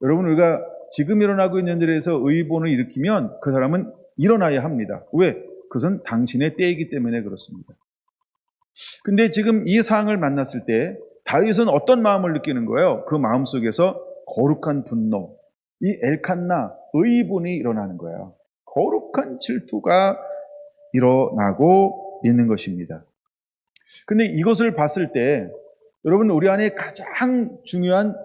여러분, 우리가 지금 일어나고 있는 일에서 의분을 일으키면 그 사람은 일어나야 합니다. 왜? 그것은 당신의 때이기 때문에 그렇습니다. 근데 지금 이 상황을 만났을 때 다윗은 어떤 마음을 느끼는 거예요? 그 마음 속에서 거룩한 분노, 이 엘칸나, 의분이 일어나는 거예요. 거룩한 질투가 일어나고 있는 것입니다. 근데 이것을 봤을 때 여러분, 우리 안에 가장 중요한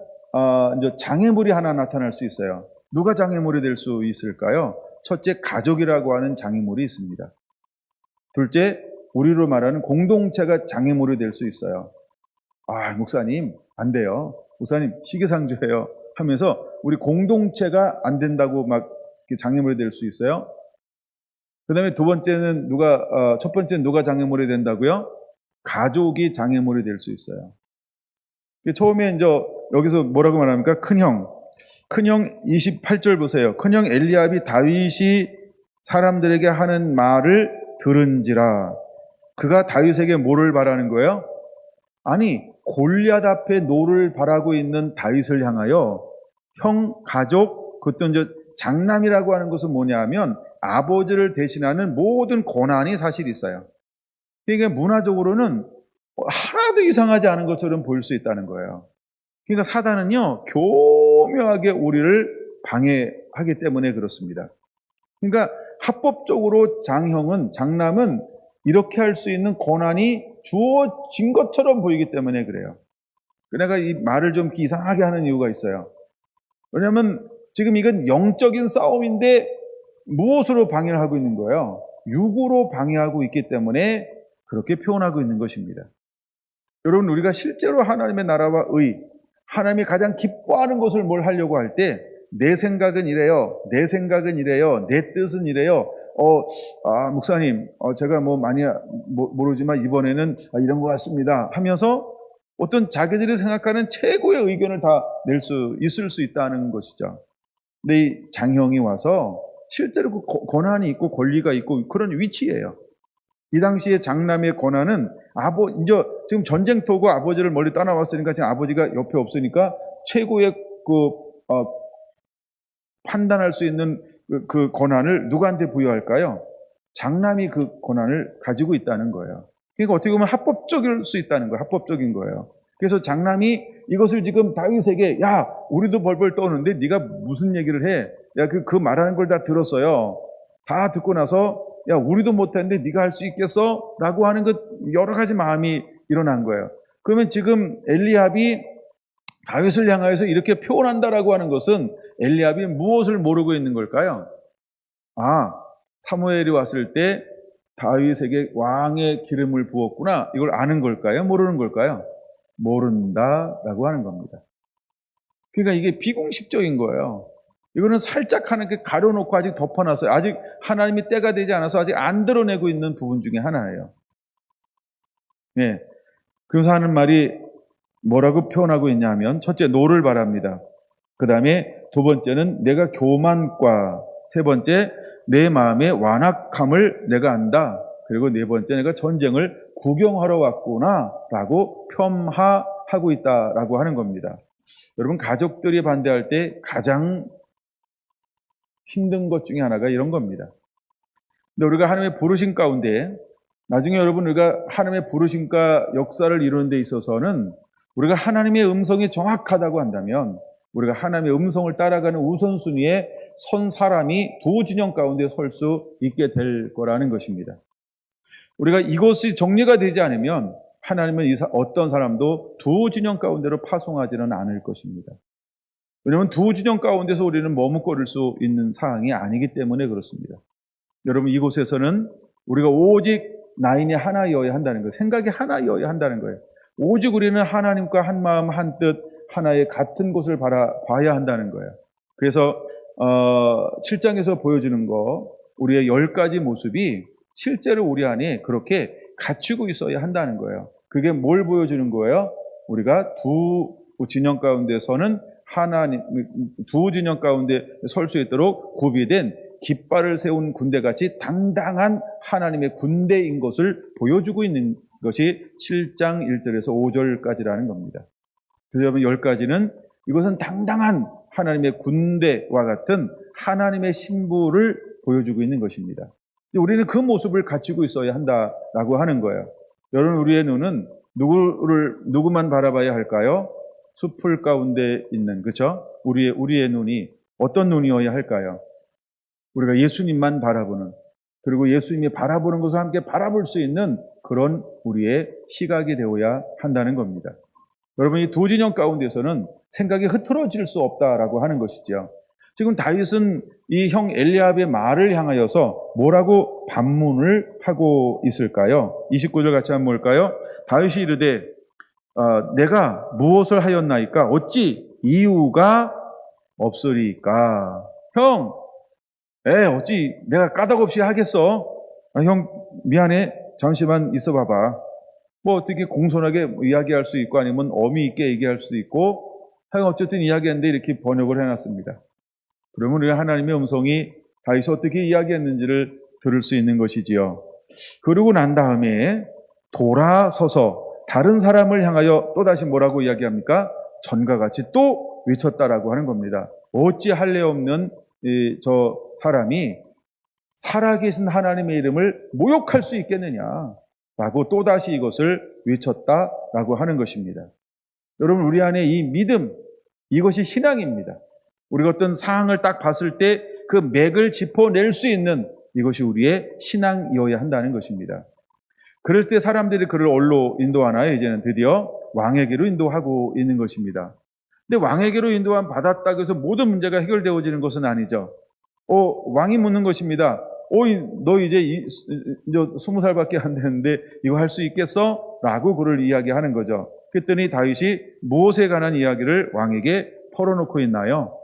이제 장애물이 하나 나타날 수 있어요. 누가 장애물이 될 수 있을까요? 첫째, 가족이라고 하는 장애물이 있습니다. 둘째, 우리로 말하는 공동체가 장애물이 될 수 있어요. 목사님, 안 돼요. 목사님, 시기상조예요. 하면서 우리 공동체가 안 된다고 막 장애물이 될 수 있어요. 그 다음에 두 번째는 첫 번째는 누가 장애물이 된다고요? 가족이 장애물이 될 수 있어요. 처음에 이제 여기서 뭐라고 말합니까? 큰형 28절 보세요. 큰형 엘리압이 다윗이 사람들에게 하는 말을 들은지라. 그가 다윗에게 뭐를 바라는 거예요? 아니, 골리앗 앞에 노를 바라고 있는 다윗을 향하여 형, 가족, 그것도 이제 장남이라고 하는 것은 뭐냐 하면 아버지를 대신하는 모든 권한이 사실 있어요. 그러니까 문화적으로는 하나도 이상하지 않은 것처럼 보일 수 있다는 거예요. 그러니까 사단은요, 교묘하게 우리를 방해하기 때문에 그렇습니다. 그러니까 합법적으로 장남은 이렇게 할 수 있는 권한이 주어진 것처럼 보이기 때문에 그래요. 내가 이 말을 좀 이상하게 하는 이유가 있어요. 왜냐하면 지금 이건 영적인 싸움인데 무엇으로 방해를 하고 있는 거예요? 육으로 방해하고 있기 때문에 그렇게 표현하고 있는 것입니다. 여러분, 우리가 실제로 하나님의 나라와 하나님이 가장 기뻐하는 것을 뭘 하려고 할 때 내 생각은 이래요, 내 생각은 이래요, 내 뜻은 이래요. 목사님, 제가 많이 모르지만 이번에는 이런 것 같습니다 하면서 어떤 자기들이 생각하는 최고의 의견을 다 낼 수 있을 수 있다는 것이죠. 근데 이 장형이 와서 실제로 그 권한이 있고 권리가 있고 그런 위치예요. 이 당시에 장남의 권한은 이제 지금 전쟁터고 아버지를 멀리 떠나왔으니까 지금 아버지가 옆에 없으니까 최고의 판단할 수 있는 그 권한을 누구한테 부여할까요? 장남이 그 권한을 가지고 있다는 거예요. 그러니까 어떻게 보면 합법적일 수 있다는 거예요. 합법적인 거예요. 그래서 장남이 이것을 지금 다윗에게, 야, 우리도 벌벌 떠는데 네가 무슨 얘기를 해? 야, 그 말하는 걸 다 들었어요. 다 듣고 나서, 야, 우리도 못했는데 네가 할 수 있겠어? 라고 하는 여러 가지 마음이 일어난 거예요. 그러면 지금 엘리압이 다윗을 향하여서 이렇게 표현한다라고 하는 것은 엘리압이 무엇을 모르고 있는 걸까요? 사무엘이 왔을 때 다윗에게 왕의 기름을 부었구나. 이걸 아는 걸까요? 모르는 걸까요? 모른다라고 하는 겁니다. 그러니까 이게 비공식적인 거예요. 이거는 살짝 하나님께 가려놓고 아직 덮어놨어요. 아직 하나님이 때가 되지 않아서 아직 안 드러내고 있는 부분 중에 하나예요. 네. 그래서 하는 말이 뭐라고 표현하고 있냐면, 첫째, 노를 바랍니다. 그 다음에 두 번째는 내가 교만과, 세 번째, 내 마음의 완악함을 내가 안다. 그리고 네 번째, 내가 전쟁을 구경하러 왔구나 라고 폄하하고 있다라고 하는 겁니다. 여러분, 가족들이 반대할 때 가장 힘든 것 중에 하나가 이런 겁니다. 근데 우리가 하나님의 부르심 가운데, 나중에 여러분, 우리가 하나님의 부르심과 역사를 이루는 데 있어서는 우리가 하나님의 음성이 정확하다고 한다면 우리가 하나님의 음성을 따라가는 우선순위에 선 사람이 두 진영 가운데 설 수 있게 될 거라는 것입니다. 우리가 이것이 정리가 되지 않으면 하나님은 어떤 사람도 두 진영 가운데로 파송하지는 않을 것입니다. 왜냐하면 두 진영 가운데서 우리는 머뭇거릴 수 있는 상황이 아니기 때문에 그렇습니다. 여러분, 이곳에서는 우리가 오직 나인이 하나이어야 한다는 거예요. 생각이 하나이어야 한다는 거예요. 오직 우리는 하나님과 한 마음 한 뜻 하나의 같은 곳을 봐야 한다는 거예요. 그래서 7장에서 보여주는 거, 우리의 10가지 모습이 실제로 우리 안에 그렇게 갖추고 있어야 한다는 거예요. 그게 뭘 보여주는 거예요? 우리가 두 진영 가운데서는 두 진영 가운데 설 수 있도록 구비된 깃발을 세운 군대같이 당당한 하나님의 군대인 것을 보여주고 있는 것이 7장 1절에서 5절까지라는 겁니다. 그래서 여러분, 10가지는 이것은 당당한 하나님의 군대와 같은 하나님의 신부를 보여주고 있는 것입니다. 우리는 그 모습을 갖추고 있어야 한다라고 하는 거예요. 여러분, 우리의 눈은 누구만 바라봐야 할까요? 숲을 가운데 있는, 그렇죠? 우리의 눈이 어떤 눈이어야 할까요? 우리가 예수님만 바라보는, 그리고 예수님이 바라보는 것을 함께 바라볼 수 있는 그런 우리의 시각이 되어야 한다는 겁니다. 여러분, 이 두 진영 가운데서는 생각이 흐트러질 수 없다라고 하는 것이죠. 지금 다윗은 이 형 엘리압의 말을 향하여서 뭐라고 반문을 하고 있을까요? 29절 같이 한번 볼까요? 다윗이 이르되 내가 무엇을 하였나이까? 어찌 이유가 없으리까? 형, 어찌 내가 까닭없이 하겠어? 형, 미안해. 잠시만 있어 봐봐. 뭐 어떻게 공손하게 이야기할 수 있고 아니면 어미 있게 얘기할 수도 있고, 하여간 어쨌든 이야기했는데 이렇게 번역을 해놨습니다. 그러면 우리가 하나님의 음성이 다윗이 어떻게 이야기했는지를 들을 수 있는 것이지요. 그러고 난 다음에 돌아서서 다른 사람을 향하여 또다시 뭐라고 이야기합니까? 전과 같이 또 외쳤다라고 하는 겁니다. 어찌 할례 없는 저 사람이 살아계신 하나님의 이름을 모욕할 수 있겠느냐라고 또다시 이것을 외쳤다라고 하는 것입니다. 여러분, 우리 안에 이 믿음, 이것이 신앙입니다. 우리가 어떤 상황을 딱 봤을 때 그 맥을 짚어낼 수 있는 이것이 우리의 신앙이어야 한다는 것입니다. 그럴 때 사람들이 그를 어디로 인도하나요? 이제는 드디어 왕에게로 인도하고 있는 것입니다. 근데 왕에게로 인도함 받았다고 해서 모든 문제가 해결되어지는 것은 아니죠. 왕이 묻는 것입니다. 너 이제 20살밖에 안 되는데 이거 할 수 있겠어? 라고 그를 이야기하는 거죠. 그랬더니 다윗이 무엇에 관한 이야기를 왕에게 털어놓고 있나요?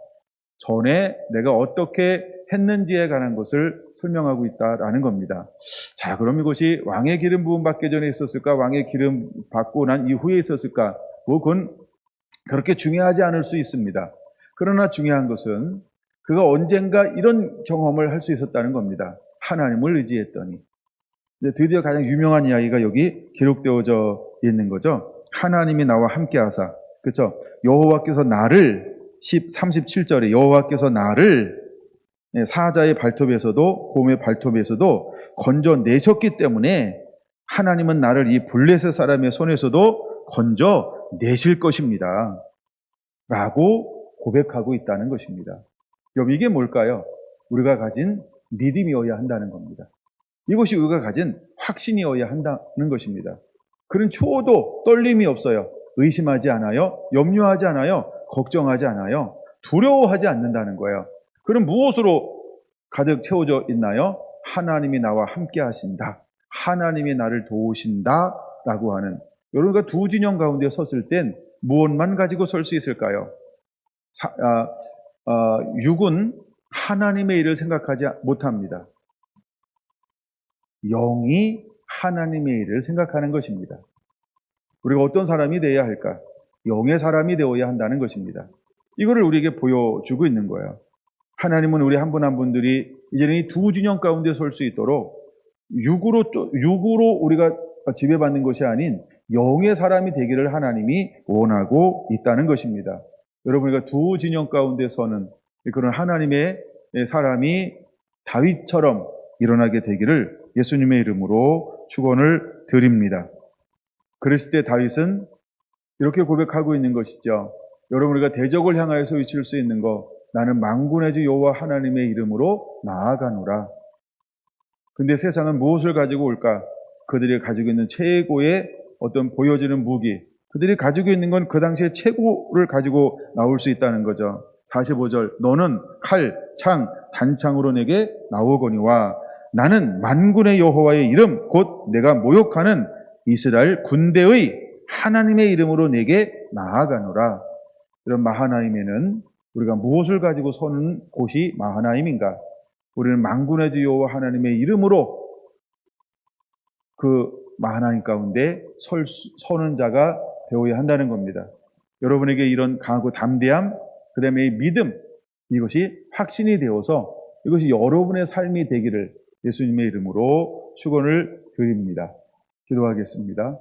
전에 내가 어떻게 했는지에 관한 것을 설명하고 있다라는 겁니다. 자, 그럼 이것이 왕의 기름 부음 받기 전에 있었을까? 왕의 기름 받고 난 이후에 있었을까? 그건 그렇게 중요하지 않을 수 있습니다. 그러나 중요한 것은 그가 언젠가 이런 경험을 할 수 있었다는 겁니다. 하나님을 의지했더니. 드디어 가장 유명한 이야기가 여기 기록되어져 있는 거죠. 하나님이 나와 함께 하사, 그렇죠? 여호와께서 나를 37절에 여호와께서 나를 사자의 발톱에서도 곰의 발톱에서도 건져내셨기 때문에 하나님은 나를 이 블레셋 사람의 손에서도 건져내실 것입니다 라고 고백하고 있다는 것입니다. 여러분, 이게 뭘까요? 우리가 가진 믿음이어야 한다는 겁니다. 이것이 우리가 가진 확신이어야 한다는 것입니다. 그런 추호도 떨림이 없어요. 의심하지 않아요. 염려하지 않아요. 걱정하지 않아요. 두려워하지 않는다는 거예요. 그럼 무엇으로 가득 채워져 있나요? 하나님이 나와 함께 하신다. 하나님이 나를 도우신다. 라고 하는, 여러분과 두 진영 가운데 섰을 땐 무엇만 가지고 설 수 있을까요? 육은 하나님의 일을 생각하지 못합니다. 영이 하나님의 일을 생각하는 것입니다. 우리가 어떤 사람이 되어야 할까? 영의 사람이 되어야 한다는 것입니다. 이거를 우리에게 보여주고 있는 거예요. 하나님은 우리 한 분 한 분들이 이제는 이 두 진영 가운데 설 수 있도록 육으로 우리가 지배받는 것이 아닌 영의 사람이 되기를 하나님이 원하고 있다는 것입니다. 여러분, 우리가 두 진영 가운데 서는 그런 하나님의 사람이 다윗처럼 일어나게 되기를 예수님의 이름으로 축원을 드립니다. 그랬을 때 다윗은 이렇게 고백하고 있는 것이죠. 여러분, 우리가 대적을 향하여서 외칠 수 있는 거, 나는 만군의 주 여호와 하나님의 이름으로 나아가노라. 근데 세상은 무엇을 가지고 올까? 그들이 가지고 있는 최고의 어떤 보여지는 무기, 그들이 가지고 있는 건 그 당시에 최고를 가지고 나올 수 있다는 거죠. 45절, 너는 칼, 창, 단창으로 내게 나오거니와 나는 만군의 여호와의 이름, 곧 내가 모욕하는 이스라엘 군대의 하나님의 이름으로 내게 나아가노라. 이런 마하나임에는 우리가 무엇을 가지고 서는 곳이 마하나임인가? 우리는 만군의 주 여호와 하나님의 이름으로 그 마하나임 가운데 서는 자가 되어야 한다는 겁니다. 여러분에게 이런 강하고 담대함, 그 다음에 이 믿음, 이것이 확신이 되어서 이것이 여러분의 삶이 되기를 예수님의 이름으로 축원을 드립니다. 기도하겠습니다.